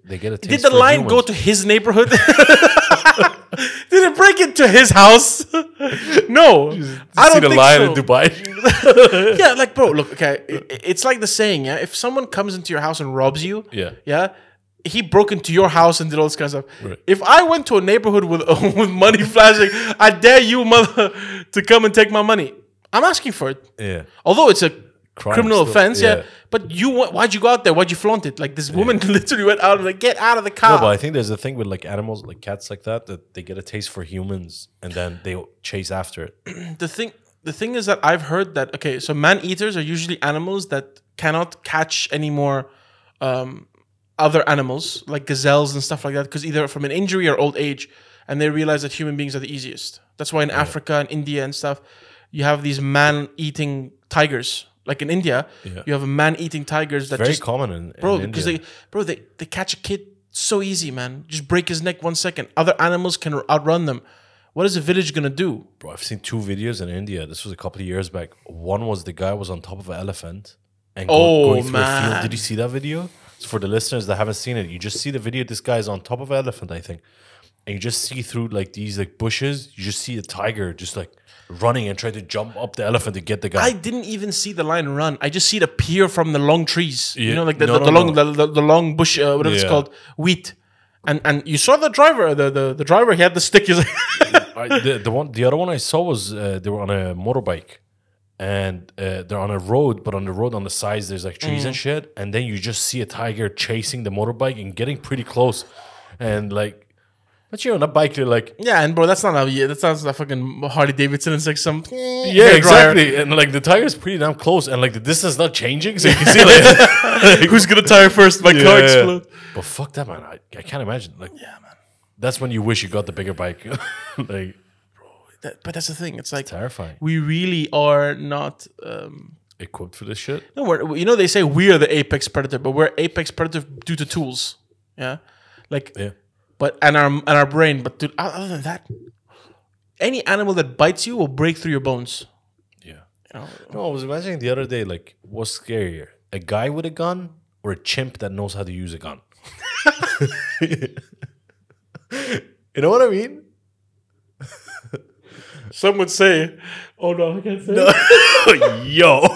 They get a taste. Did the lion go to his neighborhood? Did it break into his house? No. I don't see the think lion so. in Dubai. Yeah, like, bro, look, okay. It's like the saying, yeah? If someone comes into your house and robs you, yeah, he broke into your house and did all this kind of stuff. Right. If I went to a neighborhood with money flashing, I dare you, mother, to come and take my money. I'm asking for it. Yeah. Although it's a criminal still. offense, yeah. But why'd you go out there? Why'd you flaunt it? Like, this woman literally went out and like, get out of the car. No, but I think there's a thing with like animals, like cats like that they get a taste for humans and then they chase after it. The thing is that I've heard that, okay, so man-eaters are usually animals that cannot catch any more other animals like gazelles and stuff like that, because either from an injury or old age, and they realize that human beings are the easiest. That's why in Africa and India and stuff, you have these man-eating tigers. Like in India, you have man-eating tigers that very common in because India. they catch a kid so easy, man. Just break his neck 1 second. Other animals can outrun them. What is a village gonna do? Bro, I've seen 2 videos in India. This was a couple of years back. One was the guy was on top of an elephant and going through a field. Did you see that video? So for the listeners that haven't seen it, you just see the video. This guy's on top of an elephant, I think, and you just see through like these like bushes. You just see a tiger just like running and trying to jump up the elephant to get the guy. I didn't even see the lion run. I just see it appear from the long trees. Yeah. You know, like the long bush, whatever it's called, wheat. And you saw the driver. The driver, he had the stick. He's like the other one I saw was they were on a motorbike, and they're on a road, but on the road on the sides there's like trees and shit, and then you just see a tiger chasing the motorbike and getting pretty close, and like. But you're on a bike, you're like... Yeah, and bro, that's not a fucking Harley Davidson. It's like some... Yeah, exactly. And like the tiger's pretty damn close, and like the distance is not changing, so you can see like... Who's gonna tire first? My car explode. But fuck that, man. I can't imagine. Like, yeah, man. That's when you wish you got the bigger bike. Like... But that's the thing. It's like... terrifying. We really are not... equipped for this shit? No, they say we are the apex predator, but we're apex predator due to tools. Yeah? Like... Yeah. But and our brain, but dude, other than that, any animal that bites you will break through your bones. Yeah. You know? No, I was imagining the other day, like, what's scarier? A guy with a gun or a chimp that knows how to use a gun? You know what I mean? Some would say, oh no, I can't say no. Yo.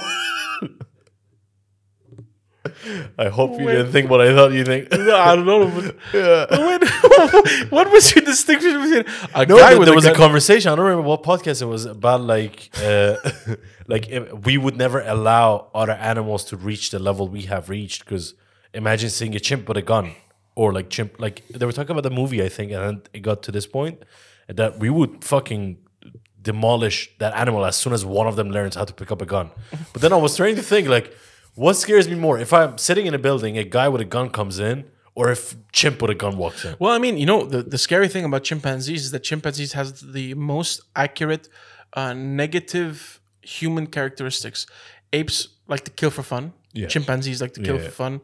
I hope you didn't think what I thought you think. No, I don't know. But, what was your distinction between a no, guy with there was a conversation. I don't remember what podcast it was about. Like, like we would never allow other animals to reach the level we have reached. Because imagine seeing a chimp with a gun, or like chimp. Like they were talking about the movie, I think, and then it got to this point that we would fucking demolish that animal as soon as one of them learns how to pick up a gun. But then I was trying to think like. What scares me more? If I'm sitting in a building, a guy with a gun comes in, or if chimp with a gun walks in? Well, I mean, you know, the scary thing about chimpanzees is that chimpanzees has the most accurate negative human characteristics. Apes like to kill for fun. Yeah. Chimpanzees like to kill for fun.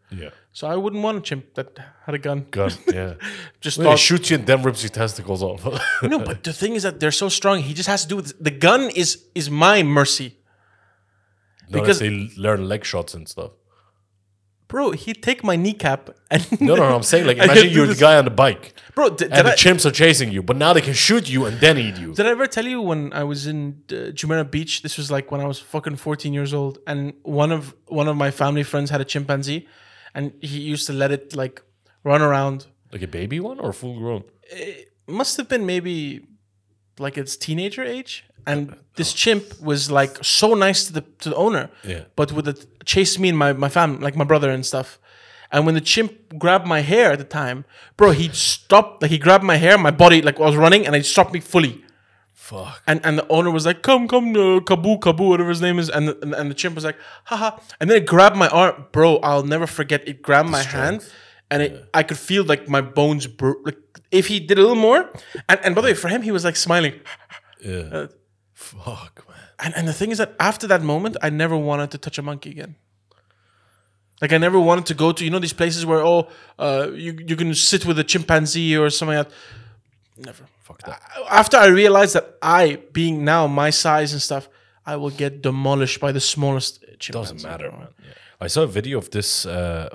Yeah. So I wouldn't want a chimp that had a gun. Yeah. Just well, he shoots you and then rips your testicles off. No, but the thing is that they're so strong. He just has to do with the gun is my mercy. Because they learn leg shots and stuff. Bro, he'd take my kneecap and... No, I'm saying, like, imagine you're the guy on the bike. Bro, and the chimps are chasing you, but now they can shoot you and then eat you. Did I ever tell you when I was in Jumeirah Beach? This was like when I was fucking 14 years old, and one of my family friends had a chimpanzee, and he used to let it, like, run around. Like a baby one or full grown? It must have been maybe, like, its teenager age. And this chimp was like so nice to the owner, but would chase me and my family, like my brother and stuff. And when the chimp grabbed my hair at the time, bro, he'd stop, like he grabbed my hair, my body, like I was running, and he stopped me fully. Fuck. And the owner was like, come, Kabu, whatever his name is, and the chimp was like, haha, and then it grabbed my arm, bro. I'll never forget. It grabbed my hand, and I could feel like my bones broke. Like if he did a little more, and by the way, for him, he was like smiling. Yeah. Fuck, man. And the thing is that after that moment, I never wanted to touch a monkey again. Like I never wanted to go to, you know, these places where, you can sit with a chimpanzee or something like that. Never. Fuck that. After I realized that I, being now my size and stuff, I will get demolished by the smallest chimpanzee. Doesn't matter, man. Yeah. I saw a video of this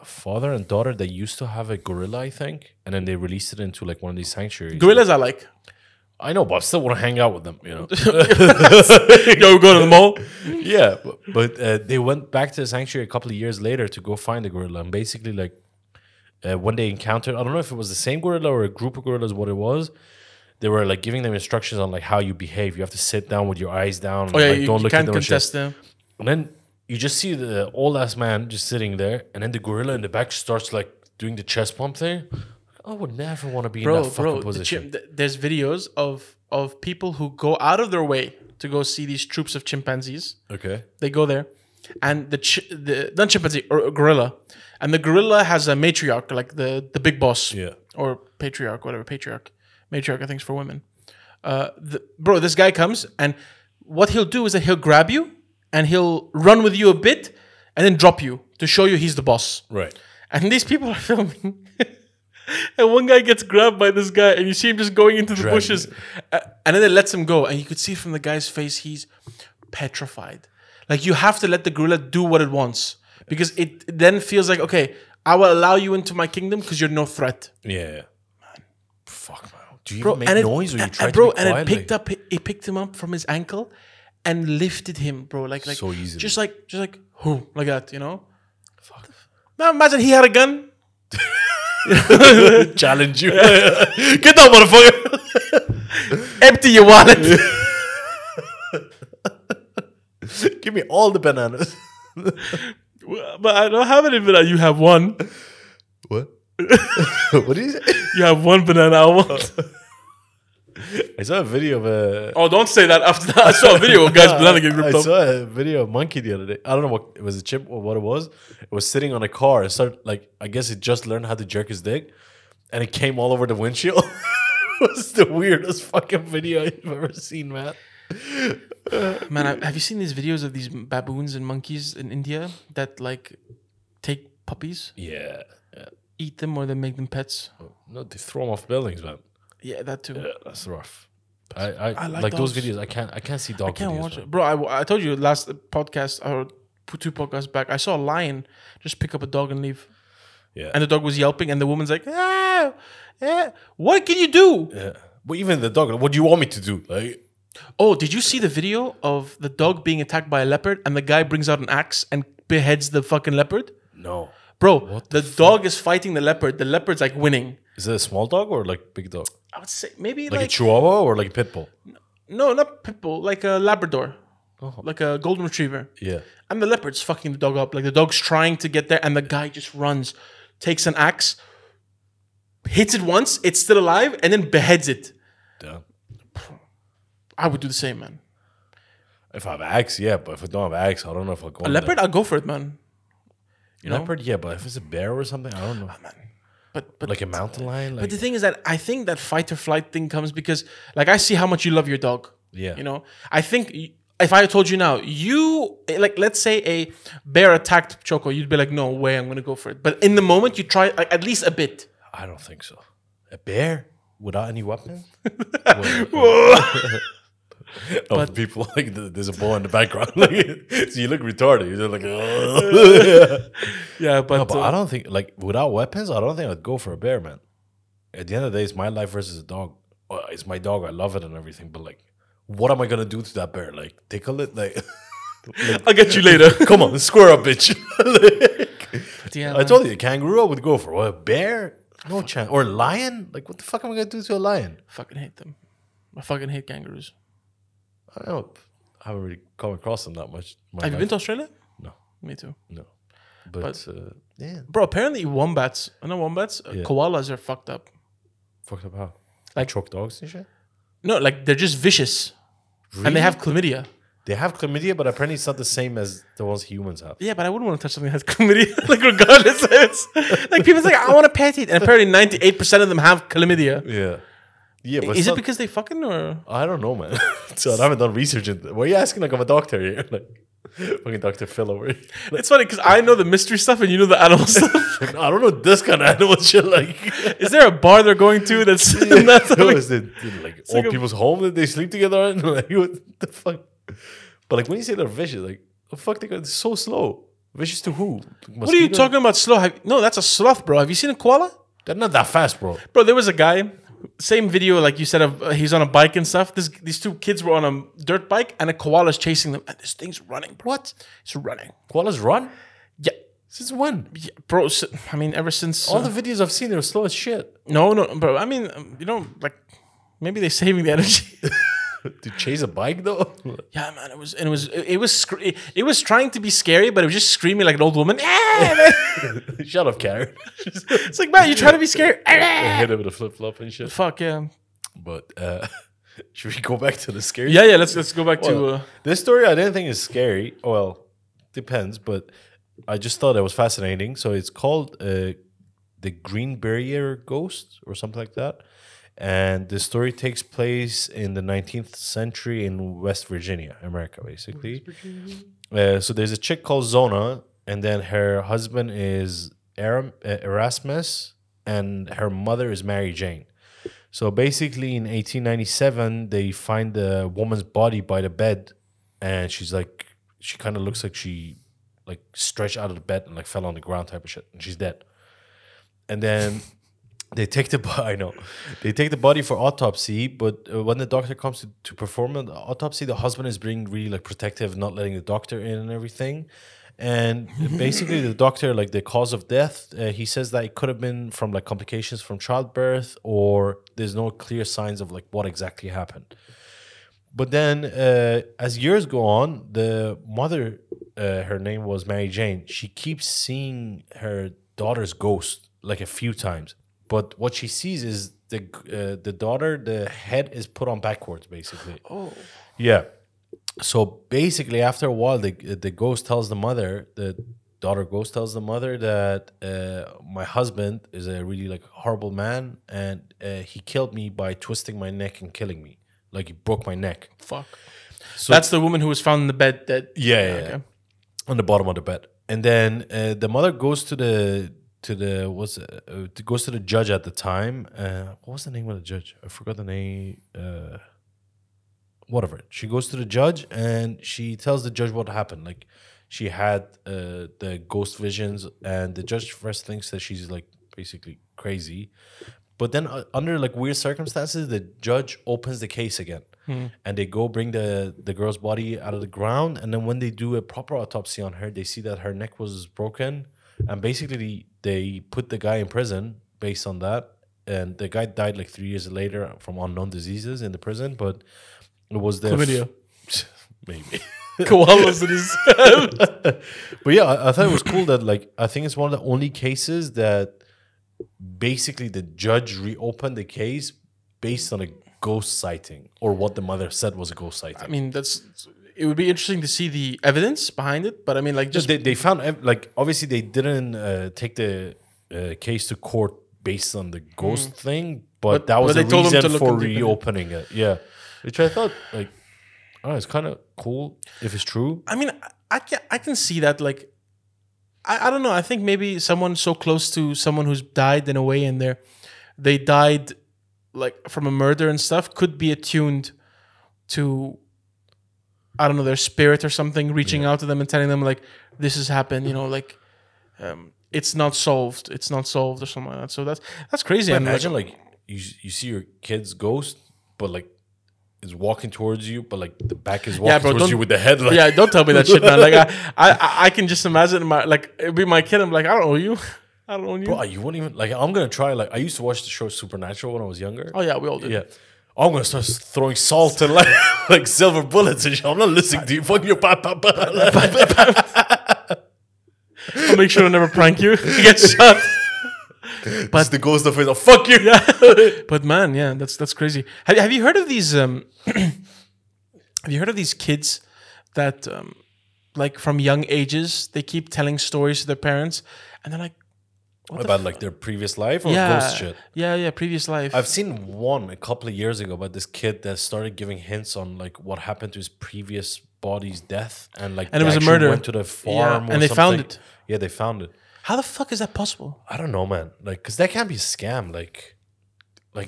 father and daughter that used to have a gorilla, I think, and then they released it into like one of these sanctuaries. Gorillas I like. I know, but I still want to hang out with them, you know. Yo, go to the mall. Yeah, but they went back to the sanctuary a couple of years later to go find the gorilla. And basically, like, when they encountered, I don't know if it was the same gorilla or a group of gorillas, what it was, they were, like, giving them instructions on, like, how you behave. You have to sit down with your eyes down. Oh, yeah, like, don't look can't at them. contest them. And then you just see the old-ass man just sitting there, and then the gorilla in the back starts, like, doing the chest pump thing. I would never want to be in that fucking position. There's videos of people who go out of their way to go see these troops of chimpanzees. Okay. They go there, and the not chimpanzee or gorilla, and the gorilla has a matriarch, like the big boss, or patriarch, whatever matriarch I think is for women. Bro, this guy comes, and what he'll do is that he'll grab you and he'll run with you a bit and then drop you to show you he's the boss. Right. And these people are filming. And one guy gets grabbed by this guy, and you see him just going into the bushes. And then it lets him go. And you could see from the guy's face, he's petrified. Like, you have to let the gorilla do what it wants. Because it then feels like, okay, I will allow you into my kingdom because you're no threat. Yeah. Man. Fuck, man. Do you even make noise or you try to be quiet? And it picked him up from his ankle and lifted him, bro. Like so easily. Just like, whoo, like that, you know? Fuck. Now imagine he had a gun. Challenge you. Get down, motherfucker. Empty your wallet. Give me all the bananas. But I don't have any banana. You have one. What? What did you say? You have one banana. I want. I saw a video of a... Oh, don't say that after that. I saw a video of guys banana getting ripped I off. saw a video of a monkey the other day. I don't know what it was, a chimp or what it was. It was sitting on a car and started, like, I guess it just learned how to jerk his dick, and it came all over the windshield. It was the weirdest fucking video I've ever seen, man. Man, have you seen these videos of these baboons and monkeys in India that, like, take puppies? Yeah. Eat them or they make them pets? No, they throw them off buildings, man. Yeah, that too. Yeah, that's rough. I like those videos. I can't see dog videos. I can't watch it, bro. I told you last podcast or 2 podcasts back. I saw a lion just pick up a dog and leave. Yeah, and the dog was yelping, and the woman's like, what can you do? Yeah, but even the dog. What do you want me to do? Like, oh, did you see the video of the dog being attacked by a leopard, and the guy brings out an axe and beheads the fucking leopard? No, bro. The dog is fighting the leopard. The leopard's like winning. Is it a small dog or like big dog? I would say maybe like a Chihuahua or like a pit bull. No, not pit bull. Like a Labrador, like a golden retriever. Yeah, and the leopard's fucking the dog up. Like the dog's trying to get there, and the guy just runs, takes an axe, hits it once, it's still alive, and then beheads it. Damn. I would do the same, man. If I have axe, yeah, but if I don't have axe, I don't know if I'll go. A leopard, I'll go for it, man. Leopard, yeah, but if it's a bear or something, I don't know. Oh, man. But like a mountain lion. But the thing is that I think that fight or flight thing comes because, like, I see how much you love your dog. Yeah. You know, I think if I told you now, like, let's say a bear attacked Choco, you'd be like, no way, I'm gonna go for it. But in the moment, you try like, at least a bit. I don't think so. A bear without any weapon. But people like there's a ball in the background, like, so you look retarded. You're like, yeah, but, no, but I don't think like without weapons. I don't think I'd go for a bear, man. At the end of the day, it's my life versus a dog. It's my dog. I love it and everything, but like, what am I gonna do to that bear? Like, tickle it? Like, I'll get you later. Come on, square up, bitch. Yeah, I told you, a kangaroo I would go for. What, a bear? No chance. Or a lion? Like, what the fuck am I gonna do to a lion? I fucking hate them. I fucking hate kangaroos. I don't know. I haven't really come across them that much. Have you been to Australia? No. Me too. No. But yeah. Bro, apparently wombats, koalas are fucked up. Fucked up how? Like choke dogs and shit? No, like they're just vicious. Really? And they have chlamydia. They have chlamydia, but apparently it's not the same as the ones humans have. Yeah, but I wouldn't want to touch something that has chlamydia. Like, regardless. It's like people's like, I want to pet it. And apparently 98% of them have chlamydia. Yeah. Yeah, but is it because they fucking or? I don't know, man. So I haven't done research into it. Why are you asking like I'm a doctor here? Like, fucking Dr. Phil over here. It's funny because I know the mystery stuff and you know the animal stuff. I don't know this kind of animal shit. Like, is there a bar they're going to that's not like, is it like old people's home that they sleep together in? Like, what the fuck? But like when you say they're vicious, like the fuck they got so slow. Vicious to who? What are you talking about? Slow? No, that's a sloth, bro. Have you seen a koala? They're not that fast, bro. Bro, there was a guy. Same video, like you said, of he's on a bike and stuff. These two kids were on a dirt bike, and a koala's chasing them, and this thing's running. Bro. What? It's running. Koalas run? Yeah. Since when? Yeah, bro, I mean, ever since... all the videos I've seen, they're slow as shit. No, bro. I mean, like, maybe they're saving the energy. To chase a bike, though? Yeah, man. It was trying to be scary, but it was just screaming like an old woman. Shut up, Karen. It's like, man, you trying to be scary. Hit it with a flip-flop and shit. Fuck, yeah. But, should we go back to the scary? Yeah, let's go back to... this story I didn't think is scary. Well, depends, but I just thought it was fascinating. So it's called the Greenbrier Ghost or something like that. And the story takes place in the 19th century in West Virginia, America, basically. So there's a chick called Zona, and then her husband is Erasmus, and her mother is Mary Jane. So basically in 1897, they find the woman's body by the bed, and she kind of looks like she like stretched out of the bed and like fell on the ground type of shit, and she's dead. And then they take the body for autopsy, but when the doctor comes to perform an autopsy, the husband is being really like protective, not letting the doctor in and everything. And basically the doctor, like the cause of death, he says that it could have been from like complications from childbirth, or there's no clear signs of like what exactly happened. But then as years go on, the mother, her name was Mary Jane, she keeps seeing her daughter's ghost like a few times. But what she sees is the daughter, the head is put on backwards, basically. Oh. Yeah. So basically, after a while, the ghost tells the mother, the daughter ghost tells the mother that my husband is a really like horrible man, and he killed me by twisting my neck and killing me. Like he broke my neck. Fuck. So that's the woman who was found in the bed dead. Yeah. Okay. On the bottom of the bed. And then the mother goes to the goes to the judge at the time. What was the name of the judge? I forgot the name. Whatever. She goes to the judge and she tells the judge what happened. Like she had the ghost visions, and the judge first thinks that she's like basically crazy. But then under like weird circumstances, the judge opens the case again, and they go bring the girl's body out of the ground. And then when they do a proper autopsy on her, they see that her neck was broken, and basically they put the guy in prison based on that. And the guy died like 3 years later from unknown diseases in the prison, but it was the chlamydia. Maybe. Koalas in his But yeah, I thought it was cool that like I think it's one of the only cases that basically the judge reopened the case based on a ghost sighting, or what the mother said was a ghost sighting. I mean, it would be interesting to see the evidence behind it, but I mean, like, just they found like obviously they didn't take the case to court based on the ghost thing, but that was the reason for reopening it. Yeah, which I thought like, oh, it's kind of cool if it's true. I mean, I can see that. Like, I don't know. I think maybe someone so close to someone who's died in a way, and they died like from a murder and stuff, could be attuned to, I don't know, their spirit or something, reaching out to them and telling them like, this has happened, you know, like it's not solved or something like that. So that's crazy. But imagine like you see your kid's ghost, but like is walking towards you, but like the back is walking towards you with the head. Like. Yeah, don't tell me that shit, man. Like I can just imagine it'd be my kid. I'm like, I don't know you. I don't know you. Bro, you wouldn't even like. I'm gonna try. Like I used to watch the show Supernatural when I was younger. Oh yeah, we all did. Yeah. I'm gonna start throwing salt and like silver bullets and shit. I'm not listening to you. Fuck your papa. I'll make sure to never prank you. You get shot. But the ghost of it, fuck you. Yeah. But man, yeah, that's crazy. Have you heard of these? Have you heard of these kids that, like from young ages, they keep telling stories to their parents, and they're like, about like their previous life or ghost shit? Yeah, previous life. I've seen one a couple of years ago about this kid that started giving hints on like what happened to his previous body's death, and like it was a murder. Went to the farm, and they found it. Yeah, they found it. How the fuck is that possible? I don't know, man. Like, because that can't be a scam. Like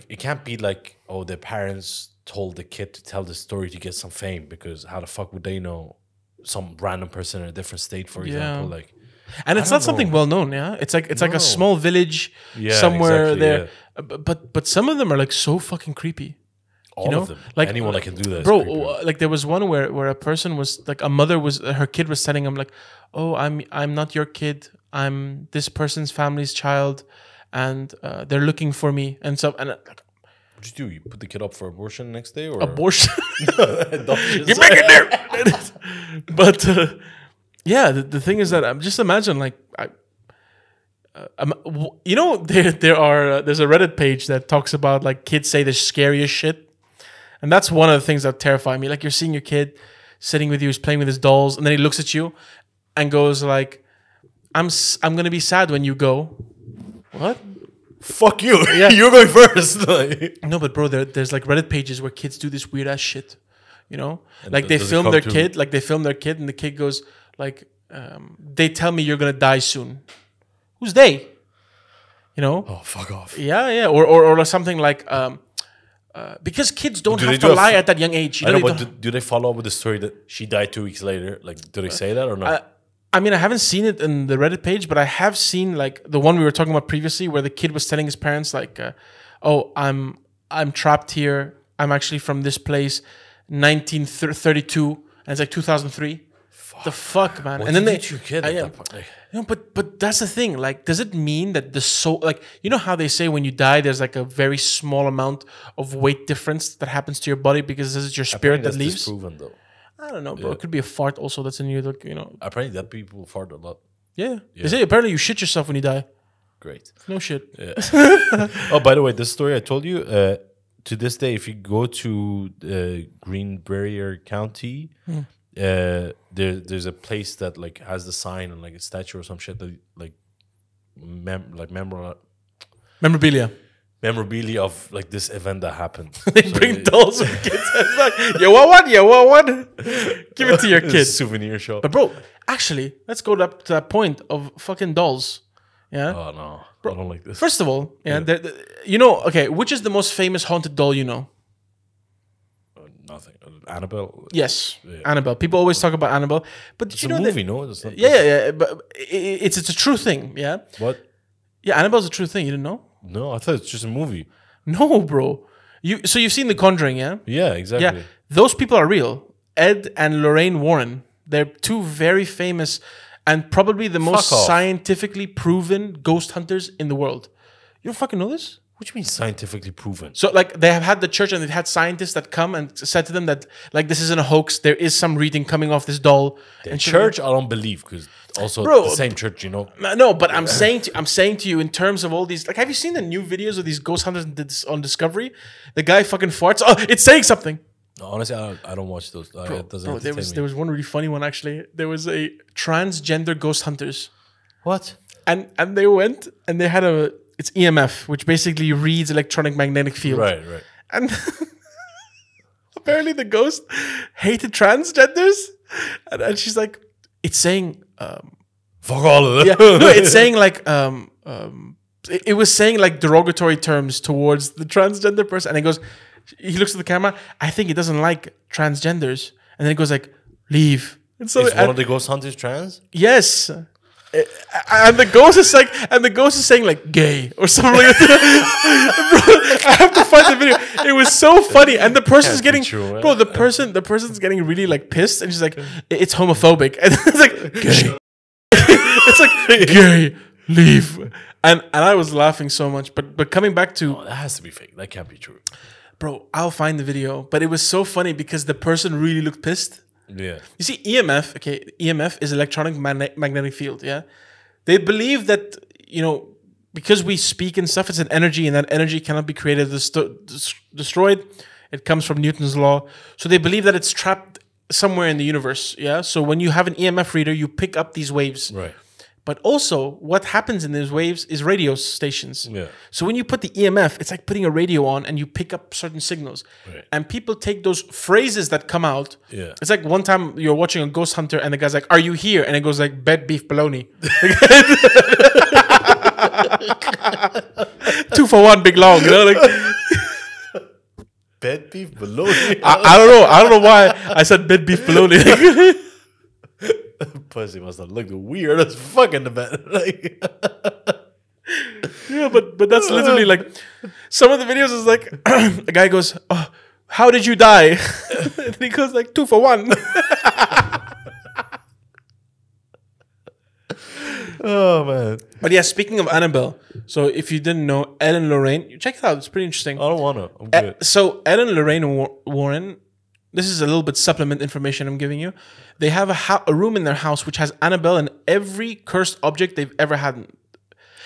it can't be like, oh, the parents told the kid to tell the story to get some fame, because how the fuck would they know some random person in a different state, for example? Like, and it's not something well known. Yeah, it's like a small village somewhere there. Yeah. But some of them are like so fucking creepy. All of them. Like anyone that can do that, bro. Like there was one where a person was like, a mother was, her kid was telling him like, oh, I'm not your kid. I'm this person's family's child, and they're looking for me and stuff. And what'd you do? You put the kid up for abortion next day, or abortion? Get back in there! But yeah, the thing is that just imagine like, you know, there's a Reddit page that talks about like kids say the scariest shit, and that's one of the things that terrify me. Like you're seeing your kid sitting with you, he's playing with his dolls, and then he looks at you. and goes like, I'm gonna be sad when you go. What? Fuck you. Yeah. You're going first. Like, No, but bro, there's like Reddit pages where kids do this weird ass shit. You know, like they does it film come their to- kid, like they film their kid, and the kid goes like, they tell me you're gonna die soon. Who's they? You know? oh, fuck off. Yeah, or something like, because kids don't Do have they to do a lie f- at that young age. You I know, know, they but don't- do they follow up with the story that she died 2 weeks later? Like, do they say that or not? I mean, I haven't seen it in the Reddit page, but I have seen like the one we were talking about previously, where the kid was telling his parents like, "Oh, I'm trapped here. I'm actually from this place, 1932, and it's like 2003." The fuck, man! What and then did they, you teach your kid at that point? Like, no, but that's the thing. Like, does it mean that the soul, like, you know how they say when you die, there's like a very small amount of weight difference that happens to your body because this is your spirit that that's leaves? disproven, though. I don't know, bro. It could be a fart also that's in you, like, you know. Apparently, that people fart a lot. Yeah. They say apparently you shit yourself when you die. Great. No shit. Oh, by the way, this story I told you, to this day, if you go to Greenbrier County, there's a place that like has the sign and like a statue or some shit that like memorabilia of like this event that happened. They bring dolls of kids. It's like, you want one? You want one? Give it to your kid. Souvenir shop. But bro, actually, let's go to that point of fucking dolls. Yeah. Oh no, I don't like this. First of all, you know, okay, which is the most famous haunted doll you know? Nothing. Annabelle. Yes, Annabelle. People always talk about Annabelle, but did It's you a know movie, that? no? It's not, Yeah. But it's a true thing. Yeah. What? Yeah, Annabelle's a true thing. You didn't know? No, I thought it's just a movie. No, bro. So you've seen The Conjuring, yeah? Yeah, exactly. Yeah. Those people are real. Ed and Lorraine Warren. They're two very famous and probably the most off. scientifically proven ghost hunters in the world. You don't fucking know this? What do you mean scientifically proven? So, like, they have had the church and they've had scientists that come and said to them that, like, this isn't a hoax. There is some reading coming off this doll. In church, I don't believe because also Bro, the same church, you know. No, but I'm saying to you in terms of all these, like, have you seen the new videos of these ghost hunters on Discovery? The guy fucking farts. Oh, it's saying something. No, honestly, I don't watch those. It doesn't Bro, there entertain me. was one really funny one actually. There was a transgender ghost hunters, What? and they went and they had it's EMF, which basically reads electronic magnetic field. Right. And apparently the ghost hated transgenders, and she's like, it's saying, Fuck all of them. yeah, no, it's saying like, it was saying like derogatory terms towards the transgender person, and he looks at the camera. I think he doesn't like transgenders, and then he goes like, leave. And so, Is one of the ghost hunters trans? yes. And the ghost is saying like gay or something like that. Bro, I have to find the video. It was so funny, and the person's Can't be getting true, man. bro. The person's getting really like pissed, and she's like, "It's homophobic," and it's like gay. It's like gay, leave. And I was laughing so much, but coming back to Oh, that has to be fake. That can't be true. bro, I'll find the video. But it was so funny because the person really looked pissed. Yeah. You see, EMF, okay, EMF is electronic magnetic field, yeah? They believe that, you know, because we speak and stuff, it's an energy, and that energy cannot be created or destroyed. It comes from Newton's law. So they believe that it's trapped somewhere in the universe, yeah? So when you have an EMF reader, you pick up these waves. Right. But also, what happens in these waves is radio stations. Yeah. So when you put the EMF, it's like putting a radio on and you pick up certain signals. Right. And people take those phrases that come out. Yeah. It's like one time you're watching a ghost hunter and the guy's like, "Are you here?" And it goes like, "Bed beef bologna." 2 for 1, big long. You know, like Bed beef bologna. I don't know. I don't know why I said bed beef bologna. Pussy must have looked weird as fuck in the bed. Like, Yeah, but that's literally like some of the videos is like a guy goes, "Oh, how did you die?" And he goes like 2 for 1. oh man, But yeah, speaking of Annabelle, so if you didn't know, Ed and Lorraine, check it out. It's pretty interesting. I don't wanna. I'm good. So Ed and Lorraine Warren, this is a little bit supplement information I'm giving you. They have a room in their house which has Annabelle and every cursed object they've ever had.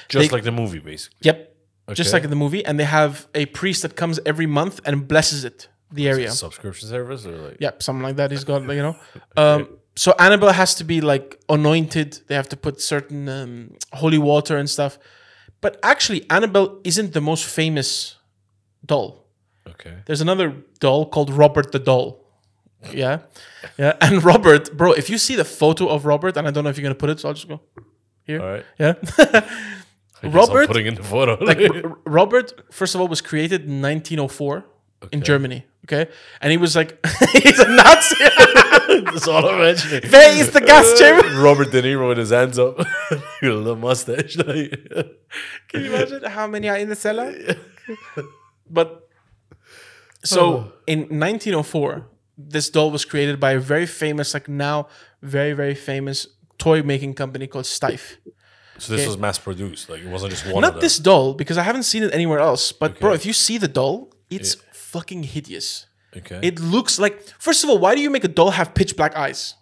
Just like the movie, basically. Yep. Just Okay. like in the movie. And they have a priest that comes every month and blesses it, the area. Subscription service or like. Yep, something like that. He's got, you know. So Annabelle has to be like anointed. They have to put certain holy water and stuff. But actually, Annabelle isn't the most famous doll. Okay. There's another doll called Robert the Doll. Yeah. Yeah. And Robert, bro, if you see the photo of Robert, and I don't know if you're going to put it, so I'll just go here. All right. Yeah. Robert. I'm putting in the photo. Robert, first of all, was created in 1904 in Germany. Okay. And he was like, he's a Nazi. That's all I'm mentioning. Where is the gas chamber? Robert De Niro with his hands up. With a little mustache. Can you imagine how many are in the cellar? But so in 1904, this doll was created by a very famous, like now very, very famous toy making company called Steiff. So this was mass produced. Like it wasn't just one. Not this doll, because I haven't seen it anywhere else. But bro, if you see the doll, it's fucking hideous. Okay. It looks like, first of all, why do you make a doll have pitch black eyes?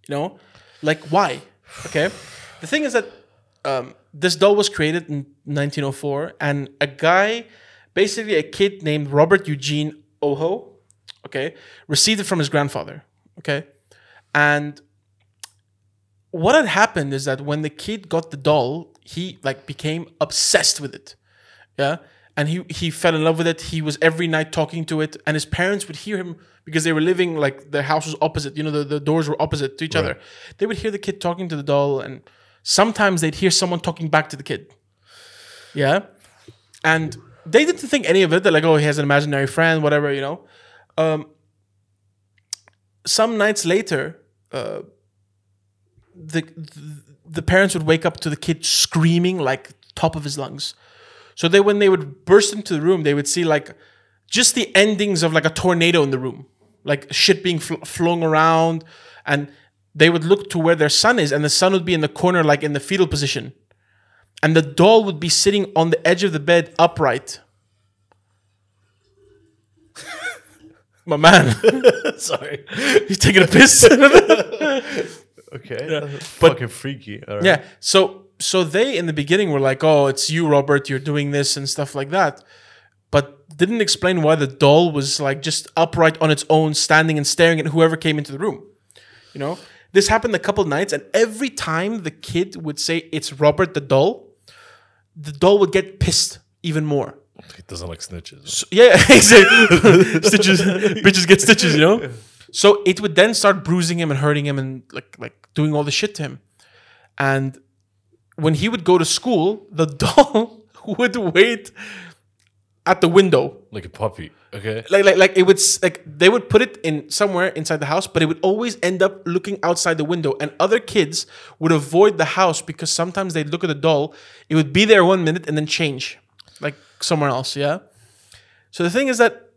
You know, like why? Okay. The thing is that this doll was created in 1904, and a guy, basically a kid named Robert Eugene Oho, okay, received it from his grandfather. Okay, and what had happened is that when the kid got the doll, he like became obsessed with it. Yeah. And he fell in love with it. He was every night talking to it. And his parents would hear him because they were living, like, their house was opposite. You know, the doors were opposite to each other. They would hear the kid talking to the doll. And sometimes they'd hear someone talking back to the kid. Yeah. And they didn't think any of it. They're like, oh, he has an imaginary friend, whatever, you know. Some nights later, the parents would wake up to the kid screaming like top of his lungs. So when they would burst into the room, they would see like just the endings of like a tornado in the room, like shit being flung around, and they would look to where their son is, and the son would be in the corner, like in the fetal position, and the doll would be sitting on the edge of the bed upright. My man, sorry, he's taking a piss. Okay, yeah. Fucking freaky. All right. Yeah, so they in the beginning were like, oh, it's you, Robert, you're doing this and stuff like that, but didn't explain why the doll was like just upright on its own, standing and staring at whoever came into the room. You know, this happened a couple nights, and every time the kid would say it's Robert the doll would get pissed even more. It doesn't like snitches. So, yeah, exactly. Stitches, bitches get stitches, you know. So it would then start bruising him and hurting him and like doing all the shit to him. And when he would go to school, the doll would wait at the window like a puppy. Okay, like it would, like they would put it in somewhere inside the house, but it would always end up looking outside the window, and other kids would avoid the house because sometimes they'd look at the doll, it would be there 1 minute and then change like somewhere else. Yeah. So the thing is that,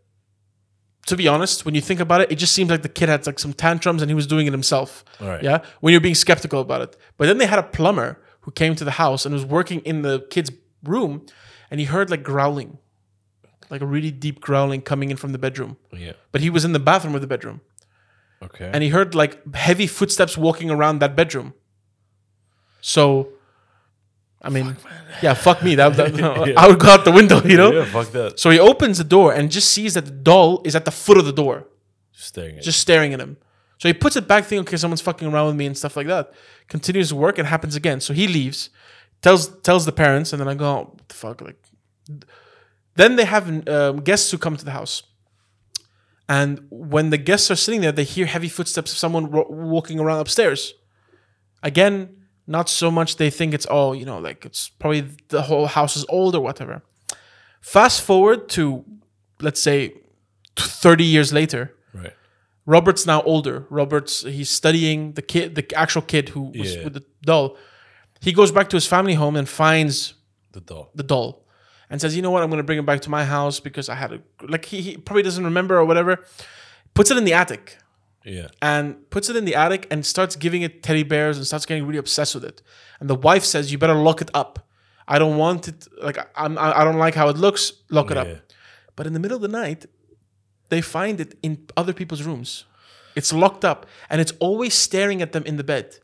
to be honest, when you think about it, it just seems like the kid had like some tantrums and he was doing it himself. All right. Yeah. When you're being skeptical about it. But then they had a plumber who came to the house and was working in the kid's room, and he heard like growling, like a really deep growling coming in from the bedroom. Yeah. But he was in the bathroom of the bedroom. Okay. And he heard like heavy footsteps walking around that bedroom. So, I mean, fuck me. That Yeah. I would go out the window, you know? Yeah, fuck that. So he opens the door and just sees that the doll is at the foot of the door. Just staring at him. So he puts it back, thinking, okay, someone's fucking around with me and stuff like that. Continues to work, and happens again. So he leaves, tells the parents, and then I go, oh, what the fuck? Like, then they have guests who come to the house. And when the guests are sitting there, they hear heavy footsteps of someone walking around upstairs. Again, not so much they think it's, oh, you know, like it's probably the whole house is old or whatever. Fast forward to, let's say, 30 years later. Right. Robert's now older. He's studying the actual kid who was with the doll. He goes back to his family home and finds the doll and says, you know what, I'm going to bring it back to my house because I had he probably doesn't remember or whatever. Puts it in the attic. Yeah. And puts it in the attic and starts giving it teddy bears and starts getting really obsessed with it. And the wife says, you better lock it up. I don't want it. Like, I don't like how it looks. Lock it up. But in the middle of the night, they find it in other people's rooms. It's locked up, and it's always staring at them in the bed.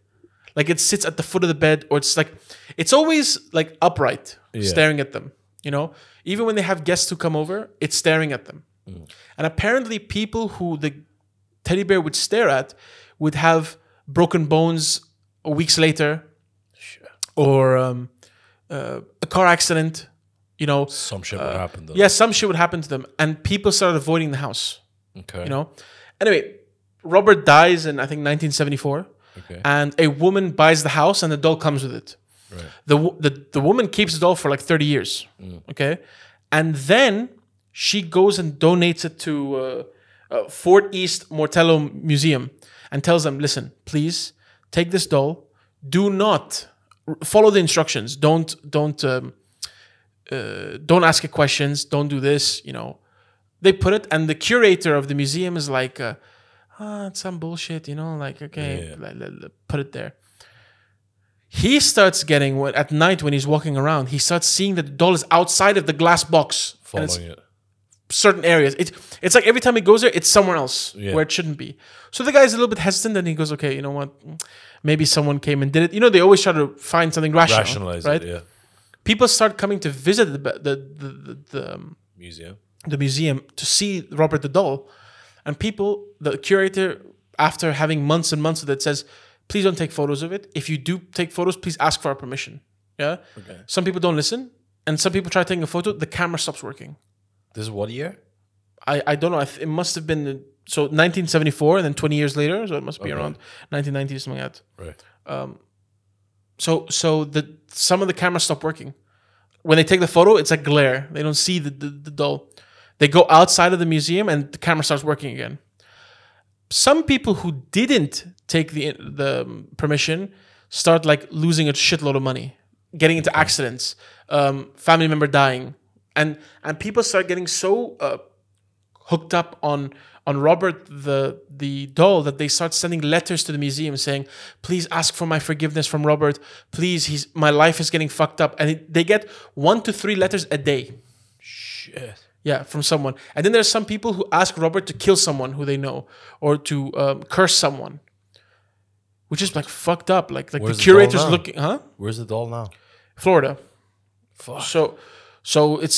Like it sits at the foot of the bed, or it's always like upright, staring at them. You know, even when they have guests who come over, it's staring at them. And apparently people who the teddy bear would stare at would have broken bones weeks later, or a car accident. You know, some shit would happen to them. Yeah, some shit would happen to them, and people started avoiding the house. Okay. You know. Anyway, Robert dies in I think 1974, and a woman buys the house, and the doll comes with it. Right. The woman keeps the doll for like 30 years. Okay, and then she goes and donates it to Fort East Mortello Museum and tells them, listen, please take this doll. Do not follow the instructions. Don't ask it questions. Don't do this. You know, they put it, and the curator of the museum is like, it's some bullshit. You know, like okay, put it there. He starts getting at night when he's walking around. He starts seeing that the doll is outside of the glass box, following it. Certain areas. It's like every time he goes there, it's somewhere else where it shouldn't be. So the guy's a little bit hesitant, and he goes, "Okay, you know what? Maybe someone came and did it." You know, they always try to find something rational, rationalize right? it. Yeah. People start coming to visit the museum to see Robert the doll, and the curator, after having months and months of it, says, "Please don't take photos of it. If you do take photos, please ask for our permission." Yeah. Okay. Some people don't listen, and some people try taking a photo. The camera stops working. This is what year? I don't know. It must have been 1974, and then 20 years later, so it must be around 1990 something like that. Right. So some of the cameras stop working. When they take the photo, it's like glare. They don't see the doll. They go outside of the museum, and the camera starts working again. Some people who didn't take the permission start like losing a shitload of money, getting into accidents, family member dying. And people start getting so hooked up on Robert the doll that they start sending letters to the museum saying, "Please ask for my forgiveness from Robert. Please, my life is getting fucked up." And they get 1 to 3 letters a day. Shit. Yeah, from someone. And then there's some people who ask Robert to kill someone who they know or to curse someone, which is like fucked up. Like the curator's looking, huh? Where's the doll now? Florida. Fuck. So it's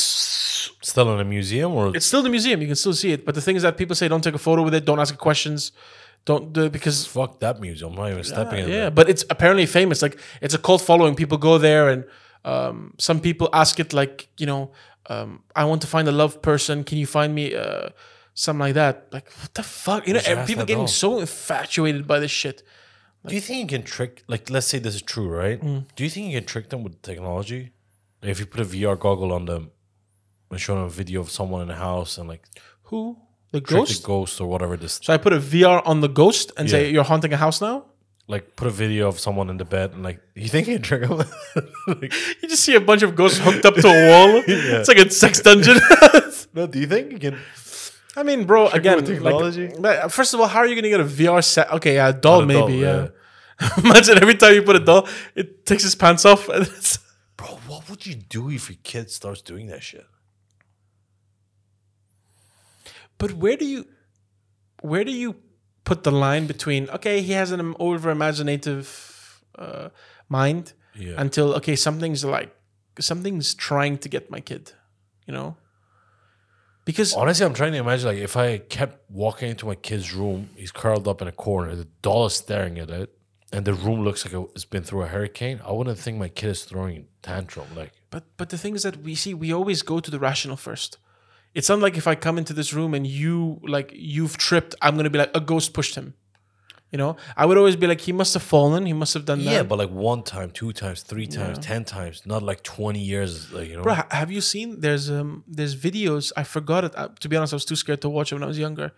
still in a museum, or it's still in the museum. You can still see it. But the thing is that people say don't take a photo with it, don't ask questions, don't do it because fuck that museum. I'm not even stepping in there. Yeah, but it's apparently famous. Like it's a cult following. People go there, and some people ask it like, you know, I want to find a love person. Can you find me something like that? Like what the fuck? You know, people getting so infatuated by this shit. Do you think you can trick? Like, let's say this is true, right? Do you think you can trick them with technology? If you put a VR goggle on them and show them a video of someone in a house and like who the ghost, the ghost or whatever this. So I put a VR on the ghost and say you're haunting a house now. Like put a video of someone in the bed and like you think you can trick them? Like, you just see a bunch of ghosts hooked up to a wall. It's like a sex dungeon. No, do you think you can? I mean, bro, again, technology. Like, first of all, how are you gonna get a VR set? Okay, yeah, a doll maybe. Yeah. Imagine every time you put a doll, it takes his pants off. And it's bro, what would you do if your kid starts doing that shit? But where do you put the line between okay, he has an over imaginative mind until okay, something's trying to get my kid, you know? Because honestly, I'm trying to imagine like if I kept walking into my kid's room, he's curled up in a corner, the doll is staring at it, and the room looks like it's been through a hurricane, I wouldn't think my kid is throwing a tantrum. Like, but the thing is that we always go to the rational first. It's not like if I come into this room and you've tripped, I'm gonna be like a ghost pushed him. You know, I would always be like he must have fallen, he must have done that. Yeah, but like 1 time, 2 times, 3 times, 10 times, not like 20 years. Like, you know, bro, have you seen? There's videos. I forgot it. To be honest, I was too scared to watch it when I was younger.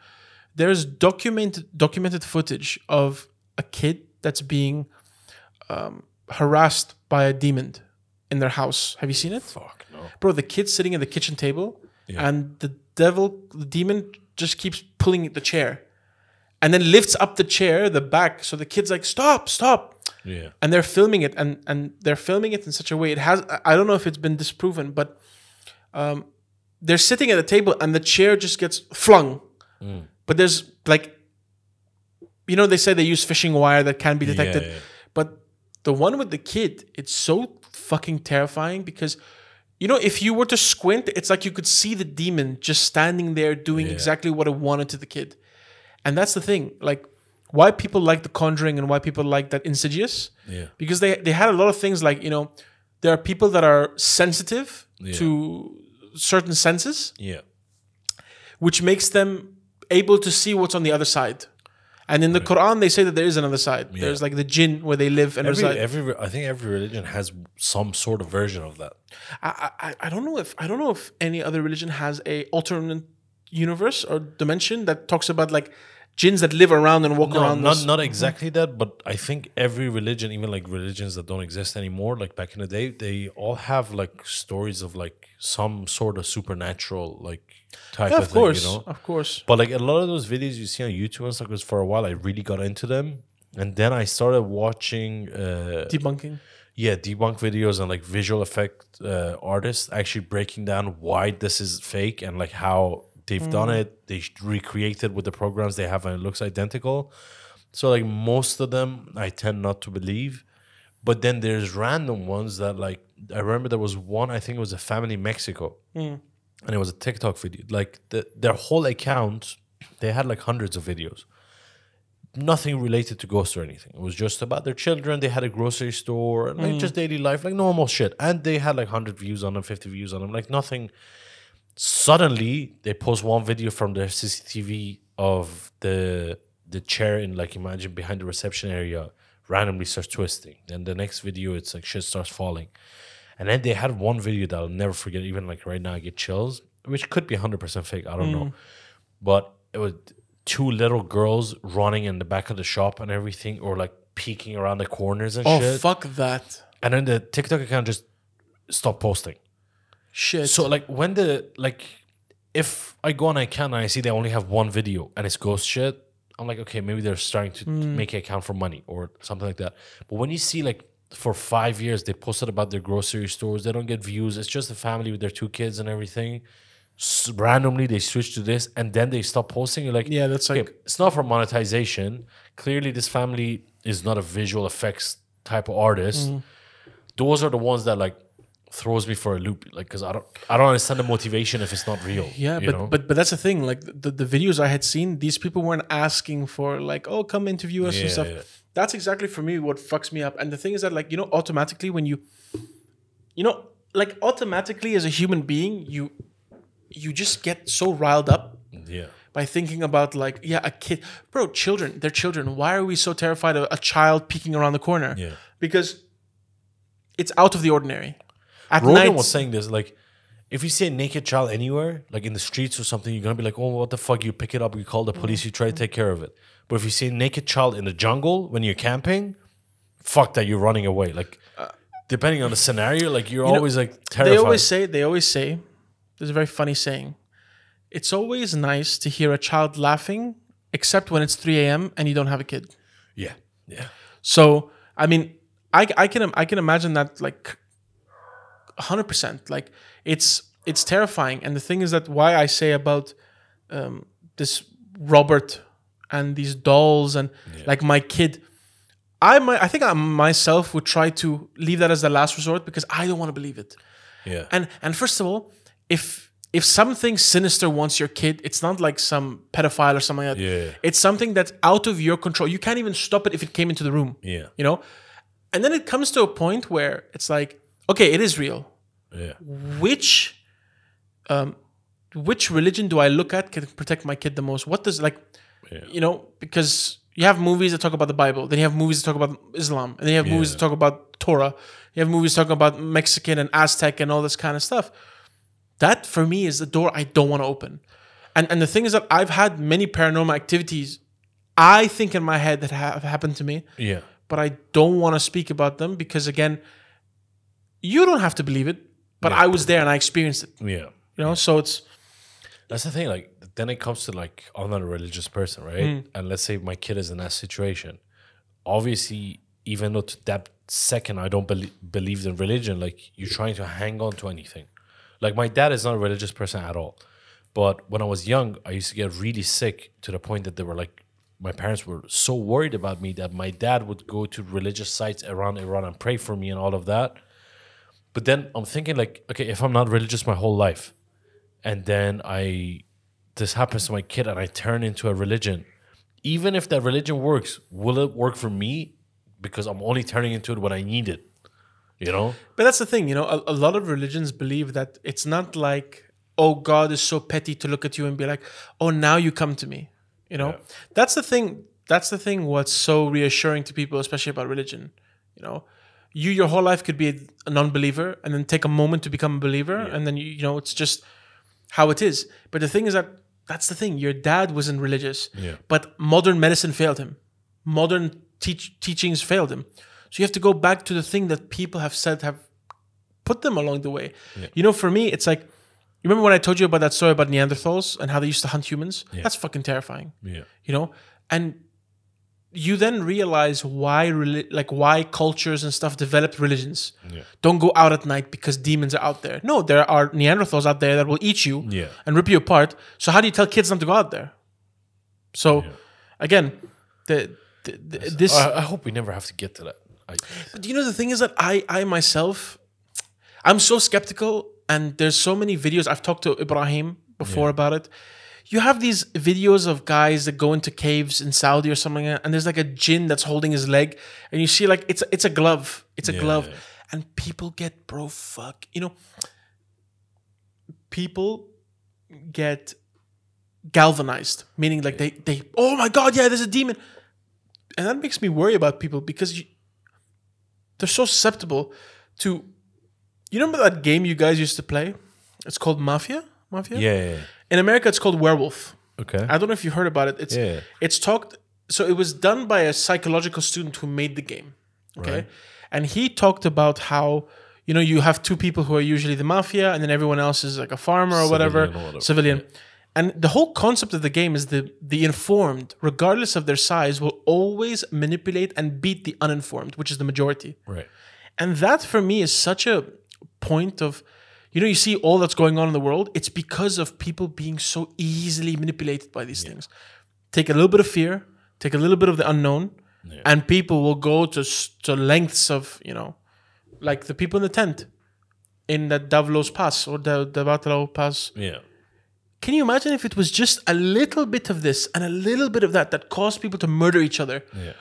There's documented footage of a kid that's being harassed by a demon in their house. Have you seen it? Fuck no, bro. The kid's sitting at the kitchen table, and the demon, just keeps pulling the chair, and then lifts up the chair, the back. So the kid's like, "Stop!" Yeah, and they're filming it, and they're filming it in such a way. It has. I don't know if it's been disproven, but they're sitting at the table, and the chair just gets flung. But there's like, you know, they say they use fishing wire that can be detected, but the one with the kid, it's so fucking terrifying because, you know, if you were to squint, it's like you could see the demon just standing there doing exactly what it wanted to the kid. And that's the thing. Like, why people like The Conjuring and why people like that Insidious. Yeah. Because they had a lot of things like, there are people that are sensitive to certain senses, which makes them able to see what's on the other side. And in the Quran, they say that there is another side. Yeah. There's like the jinn where they live and reside. I think every religion has some sort of version of that. I don't know if any other religion has a alternate universe or dimension that talks about like jinns that live around and walk around. Not exactly that, but I think every religion, even like religions that don't exist anymore, like back in the day, they all have like stories of like some sort of supernatural like type of thing, Of course. But like a lot of those videos you see on YouTube and stuff, because for a while I really got into them, and then I started watching debunking. Yeah, debunk videos and like visual effect artists actually breaking down why this is fake and like how they've done it. They recreated with the programs they have and it looks identical. So like most of them I tend not to believe. But then there's random ones that like, I remember there was one, I think it was a family in Mexico. And it was a TikTok video. Like their whole account, they had like hundreds of videos. Nothing related to ghosts or anything. It was just about their children. They had a grocery store and like just daily life, like normal shit. And they had like 100 views on them, 50 views on them, like nothing. Suddenly, they post one video from their CCTV of the chair in, like, imagine behind the reception area randomly starts twisting. Then the next video, it's like shit starts falling. And then they had one video that I'll never forget. Even like right now, I get chills, which could be 100% fake. I don't know. But it was two little girls running in the back of the shop and everything, or like peeking around the corners and shit. Oh, fuck that. And then the TikTok account just stopped posting. Shit. So like when if I go on an account and I see they only have one video and it's ghost shit, I'm like, okay, maybe they're starting to make an account for money or something like that. But when you see like for 5 years they posted about their grocery stores, they don't get views. It's just a family with their 2 kids and everything. Randomly they switch to this and then they stop posting. You're like, yeah, that's okay, like, it's not for monetization. Clearly this family is not a visual effects type of artist. Those are the ones that like throws me for a loop, like, because I don't understand the motivation if it's not real. Yeah, but that's the thing. Like the videos I had seen, these people weren't asking for like, oh, come interview us and stuff. Yeah. That's exactly for me what fucks me up. And the thing is that like, automatically when like automatically as a human being, you just get so riled up. Yeah. By thinking about like, a kid, bro, they're children. Why are we so terrified of a child peeking around the corner? Yeah. Because it's out of the ordinary. At Rogan night, was saying this, like, if you see a naked child anywhere, like in the streets or something, you're going to be like, oh, what the fuck? You pick it up, you call the police, you try to take care of it. But if you see a naked child in the jungle when you're camping, fuck that, you're running away. Like, depending on the scenario, like, you're always like terrified. They always say, there's a very funny saying, it's always nice to hear a child laughing, except when it's 3 a.m. and you don't have a kid. Yeah, yeah. So, I mean, I can imagine that, like, 100%. Like, it's terrifying. And the thing is that why I say about this Robert and these dolls and like my kid, I think I myself would try to leave that as the last resort because I don't want to believe it. Yeah. And first of all, if something sinister wants your kid, it's not like some pedophile or something like that. Yeah. It's something that's out of your control. You can't even stop it if it came into the room. Yeah. And then it comes to a point where it's like, okay, it is real. Yeah. Which religion do I look at can protect my kid the most? What does because you have movies that talk about the Bible, then you have movies that talk about Islam, and then you have movies that talk about Torah. You have movies talking about Mexican and Aztec and all this kind of stuff. That for me is the door I don't want to open. And the thing is that I've had many paranormal activities I think in my head that have happened to me. Yeah. But I don't want to speak about them because again, you don't have to believe it. But I was there and I experienced it. Yeah. So it's... That's the thing. Like, then it comes to, like, I'm not a religious person, right? And let's say my kid is in that situation. Obviously, even though to that second I don't believe in religion, like, you're trying to hang on to anything. Like, my dad is not a religious person at all. But when I was young, I used to get really sick to the point that they were, like, my parents were so worried about me that my dad would go to religious sites around Iran and pray for me and all of that. But then I'm thinking like, okay, if I'm not religious my whole life and then this happens to my kid and I turn into a religion, even if that religion works, will it work for me? Because I'm only turning into it when I need it. You know? But that's the thing, you know, a lot of religions believe that it's not like, oh, God is so petty to look at you and be like, oh, now you come to me. You know? That's the thing. That's the thing what's so reassuring to people, especially about religion. You know? Your whole life could be a non-believer and then take a moment to become a believer. And then, you know, it's just how it is. But the thing is that that's the thing. Your dad wasn't religious, but modern medicine failed him. Modern teachings failed him. So you have to go back to the thing that people have said have put them along the way. You know, for me, it's like, you remember when I told you about that story about Neanderthals and how they used to hunt humans? That's fucking terrifying. You know? And you then realize why cultures and stuff developed religions. Don't go out at night because demons are out there. No, there are Neanderthals out there that will eat you and rip you apart. So how do you tell kids not to go out there? So again, this. I hope we never have to get to that. But you know, the thing is that I myself, I'm so skeptical, and there's so many videos. I've talked to Ibrahim before about it. You have these videos of guys that go into caves in Saudi or something, and there's like a jinn that's holding his leg, and you see like it's a glove. It's a glove. And people get, you know, people get galvanized, meaning like they oh my God, there's a demon. And that makes me worry about people because they're so susceptible to, you remember that game you guys used to play? It's called Mafia? Yeah. In America, it's called Werewolf. Okay. I don't know if you heard about it. It's talked. So it was done by a psychological student who made the game. Okay. Right. And he talked about how, you know, you have two people who are usually the mafia, and then everyone else is like a farmer or whatever. Civilian. Yeah. And the whole concept of the game is the informed, regardless of their size, will always manipulate and beat the uninformed, which is the majority. Right. And that for me is such a point of, you know, you see all that's going on in the world. It's because of people being so easily manipulated by these things. Take a little bit of fear, take a little bit of the unknown, and people will go to lengths of, you know, like the people in the tent in the Dyatlov Pass or the Dyatlov Pass. Yeah. Can you imagine if it was just a little bit of this and a little bit of that caused people to murder each other? Yeah.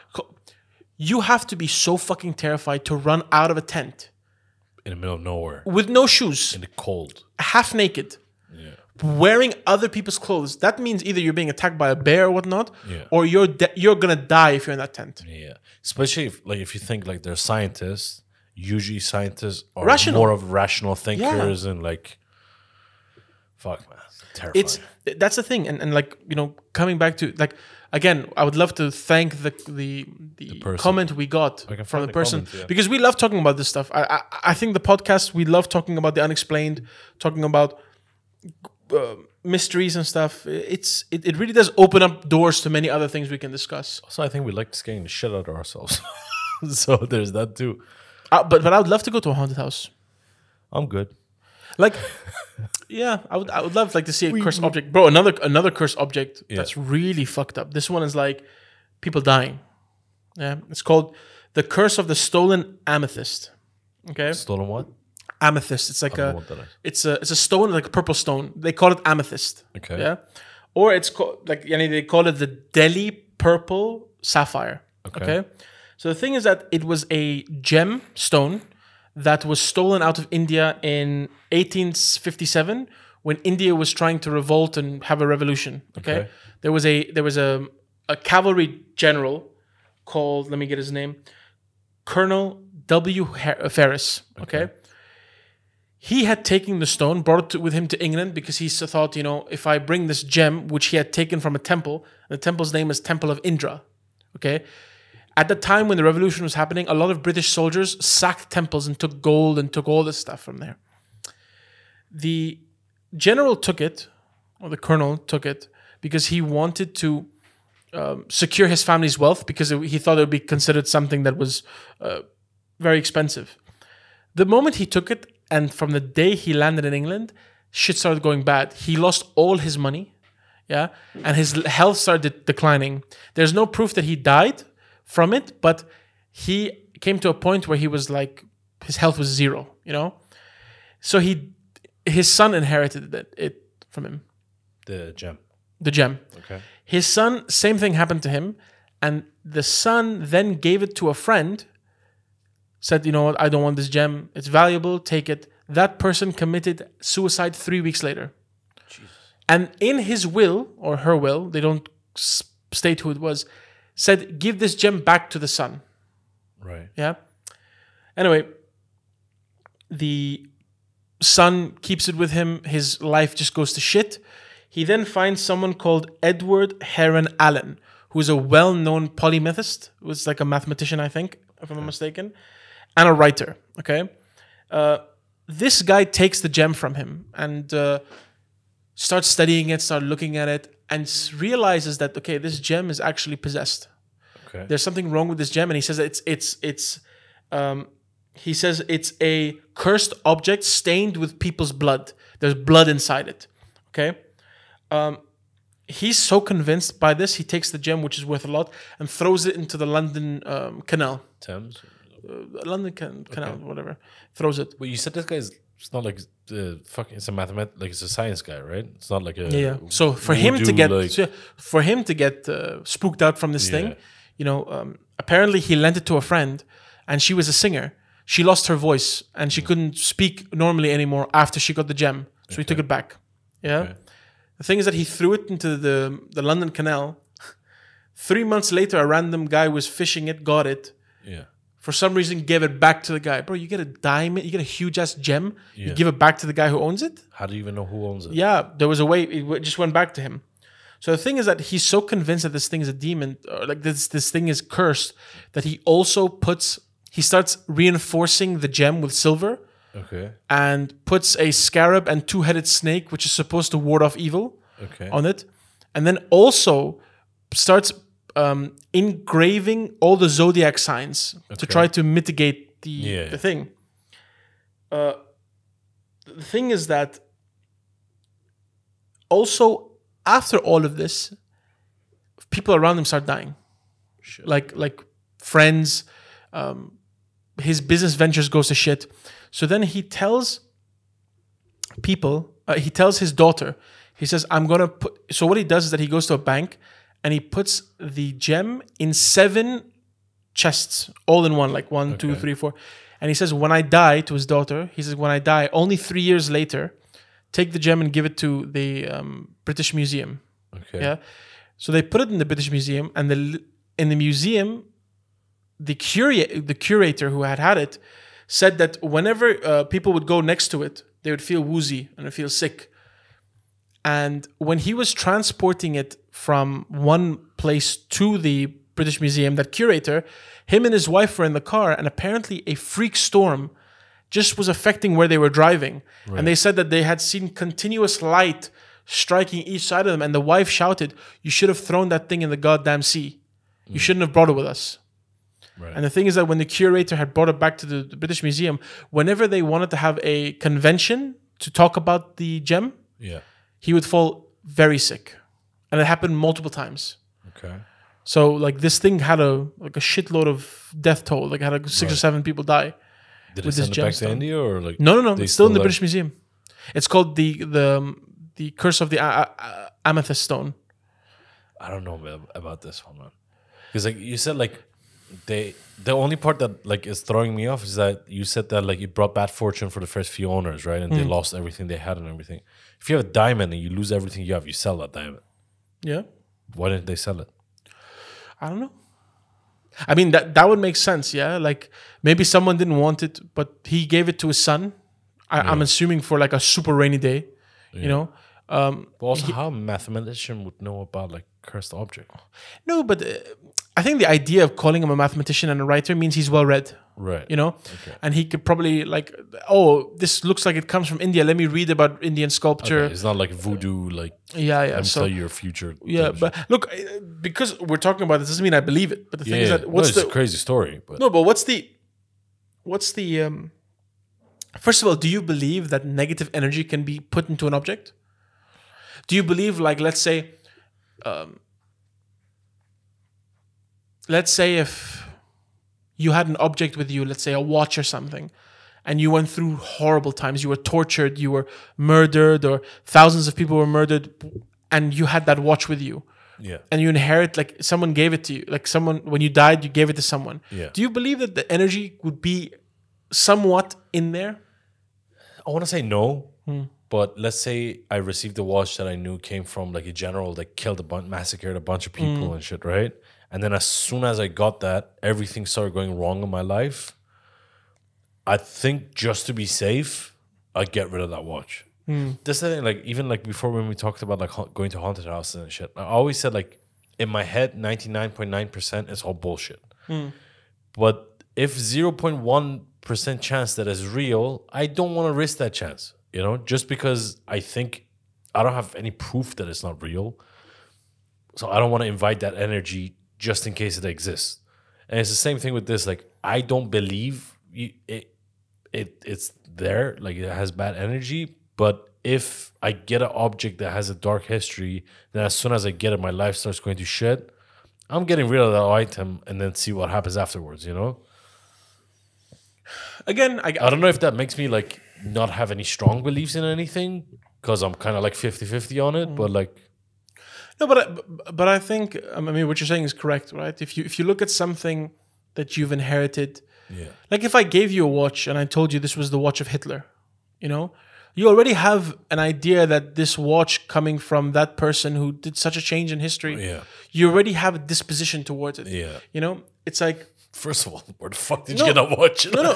You have to be so fucking terrified to run out of a tent. In the middle of nowhere. With no shoes. In the cold. Half naked. Yeah. Wearing other people's clothes. That means either you're being attacked by a bear or whatnot, or you're going to die if you're in that tent. Yeah. Especially if you think like they're scientists, usually scientists are more of rational thinkers and like, fuck, man. Terrifying. That's the thing, and like, you know, coming back to like, again, I would love to thank the comment we got from the person because we love talking about this stuff. I think the podcast, we love talking about the unexplained, talking about mysteries and stuff. It really does open up doors to many other things we can discuss. Also, I think we like scaring the shit out of ourselves, so there's that too. But I would love to go to a haunted house. I'm good. Like, yeah, I would love like to see a cursed object, bro. Another cursed object that's really fucked up. This one is like people dying. Yeah, it's called the Curse of the Stolen Amethyst. Okay, stolen what? Amethyst. It's like it's a stone, like a purple stone. They call it amethyst. Okay, yeah, or it's called like they call it the Delhi purple sapphire. Okay, so the thing is that it was a gem stone that was stolen out of India in 1857 when India was trying to revolt and have a revolution. Okay. There was a cavalry general called, let me get his name, Colonel W. Ferris. Okay. He had taken the stone, brought it with him to England because he thought, you know, if I bring this gem, which he had taken from a temple, the temple's name is Temple of Indra. Okay. At the time when the revolution was happening, a lot of British soldiers sacked temples and took gold and took all this stuff from there. The general took it, or the colonel took it, because he wanted to secure his family's wealth because he thought it would be considered something that was very expensive. The moment he took it, and from the day he landed in England, shit started going bad. He lost all his money, and his health started declining. There's no proof that he died from it, but he came to a point where he was like, his health was zero, you know? So his son inherited it from him. The gem. the gem. Okay. His son, same thing happened to him. And the son then gave it to a friend, said, you know what, I don't want this gem. It's valuable, take it. That person committed suicide 3 weeks later. Jesus. And in his will, or her will, they don't state who it was, said, give this gem back to the son. Right. Yeah. Anyway, the son keeps it with him. His life just goes to shit. He then finds someone called Edward Heron Allen, who is a well-known polymathist. He was like a mathematician, I think, if I'm not mistaken, and a writer. Okay. This guy takes the gem from him and starts studying it, starts looking at it, and realizes that, okay, this gem is actually possessed. Okay. There's something wrong with this gem, and he says that it's a cursed object stained with people's blood. There's blood inside it. Okay. He's so convinced by this, he takes the gem, which is worth a lot, and throws it into the London Canal. Thames? London Canal, whatever. Throws it. Well, you said this guy is, it's not like it's a like it's a science guy, right? It's not like a yeah. So for him to get spooked out from this thing, you know, apparently he lent it to a friend, and she was a singer. She lost her voice, and she couldn't speak normally anymore after she got the gem. So he took it back. Yeah. Okay. The thing is that he threw it into the London Canal. 3 months later, a random guy was fishing it, got it. Yeah. For some reason, gave it back to the guy. Bro, you get a diamond, you get a huge-ass gem, you give it back to the guy who owns it? How do you even know who owns it? Yeah, there was a way, it just went back to him. So the thing is that he's so convinced that this thing is a demon, or like this thing is cursed, that he starts reinforcing the gem with silver. Okay. And puts a scarab and two-headed snake, which is supposed to ward off evil, on it. And then also starts engraving all the zodiac signs to try to mitigate the thing. The thing is that also after all of this, people around him start dying. Shit. Like friends, his business ventures goes to shit. So then he tells people, he tells his daughter, he says, I'm going to put, so what he does is that he goes to a bank and he puts the gem in 7 chests, all in one, like 1, 2, 3, 4. And he says, when I die, to his daughter, he says, when I die, only 3 years later, take the gem and give it to the British Museum. Okay. Yeah. So they put it in the British Museum, and in the museum, the curator who had it said that whenever people would go next to it, they would feel woozy and would feel sick. And when he was transporting it from one place to the British Museum, that curator, him and his wife were in the car, and apparently a freak storm just was affecting where they were driving. Right. And they said that they had seen continuous light striking each side of them, and the wife shouted, "You should have thrown that thing in the goddamn sea. You shouldn't have brought it with us." Right. And the thing is that when the curator had brought it back to the British Museum, whenever they wanted to have a convention to talk about the gem, he would fall very sick. And it happened multiple times. Okay. So like this thing had a shitload of death toll. Like it had like 6 or 7 people die. Did it send it back to India or like? No. It's still in the British Museum. It's called the Curse of the Amethyst Stone. I don't know about this one, man. Because like you said, like the only part that like is throwing me off is that you said that like it brought bad fortune for the first few owners, right? And they lost everything they had and everything. If you have a diamond and you lose everything you have, you sell that diamond. Yeah. Why didn't they sell it? I don't know. I mean that would make sense, yeah. Like maybe someone didn't want it, but he gave it to his son. I'm assuming for like a super rainy day, you know. But also, how a mathematician would know about like cursed object? No, but I think the idea of calling him a mathematician and a writer means he's well read. Right. You know? Okay. And he could probably like, oh, this looks like it comes from India. Let me read about Indian sculpture. Okay. It's not like voodoo, like let me tell you your future. Yeah, but look, because we're talking about this doesn't mean I believe it. But the thing is that it's a crazy story. But. No, but what's the first of all, do you believe that negative energy can be put into an object? Do you believe, like, let's say if you had an object with you, let's say a watch or something, and you went through horrible times, you were tortured, you were murdered, or thousands of people were murdered, and you had that watch with you. Yeah. And you inherit, like someone gave it to you, like someone, when you died, you gave it to someone. Yeah. Do you believe that the energy would be somewhat in there? I want to say no, but let's say I received a watch that I knew came from like a general that killed massacred a bunch of people and shit, right? And then as soon as I got that, everything started going wrong in my life. I think just to be safe, I'd get rid of that watch. This thing, like even like before when we talked about like going to haunted houses and shit, I always said like in my head 99.9% is all bullshit. But if 0.1% chance that is real, I don't want to risk that chance, you know, just because I think I don't have any proof that it's not real. So I don't want to invite that energy just in case it exists. And it's the same thing with this. Like I don't believe it's there, like it has bad energy. But if I get an object that has a dark history, then as soon as I get it, my life starts going to shit. I'm getting rid of that item and then see what happens afterwards, you know? Again, I don't know if that makes me like not have any strong beliefs in anything because I'm kind of like 50-50 on it, but like... No, but I think, I mean, what you're saying is correct, right? If you look at something that you've inherited, like if I gave you a watch and I told you this was the watch of Hitler, you know? You already have an idea that this watch coming from that person who did such a change in history, you already have a disposition towards it. Yeah. You know, it's like... First of all, where the fuck did you get that watch? No.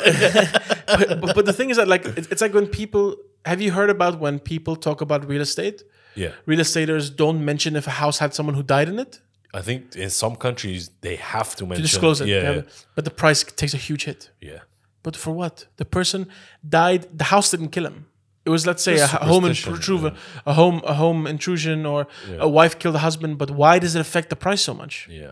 but the thing is that like it's like when people... Have you heard about when people talk about real estate? Yeah. Real estaters don't mention if a house had someone who died in it? I think in some countries they have to mention... To disclose it. Yeah. But the price takes a huge hit. Yeah. But for what? The person died... The house didn't kill him. It was, let's say, a home intrusion, a home intrusion, or a wife killed a husband. But why does it affect the price so much? Yeah,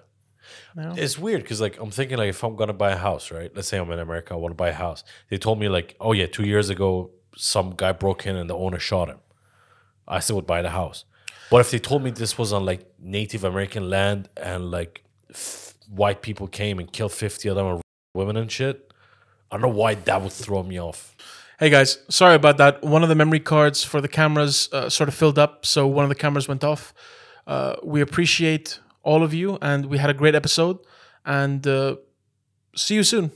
No. It's weird because like I'm thinking like if I'm gonna buy a house, right? Let's say I'm in America, I want to buy a house. They told me like, oh yeah, 2 years ago some guy broke in and the owner shot him. I still would buy the house. But if they told me this was on like Native American land and like white people came and killed 50 of them and women and shit, I don't know why that would throw me off. Hey guys, sorry about that. One of the memory cards for the cameras sort of filled up, so one of the cameras went off. We appreciate all of you, and we had a great episode. And see you soon.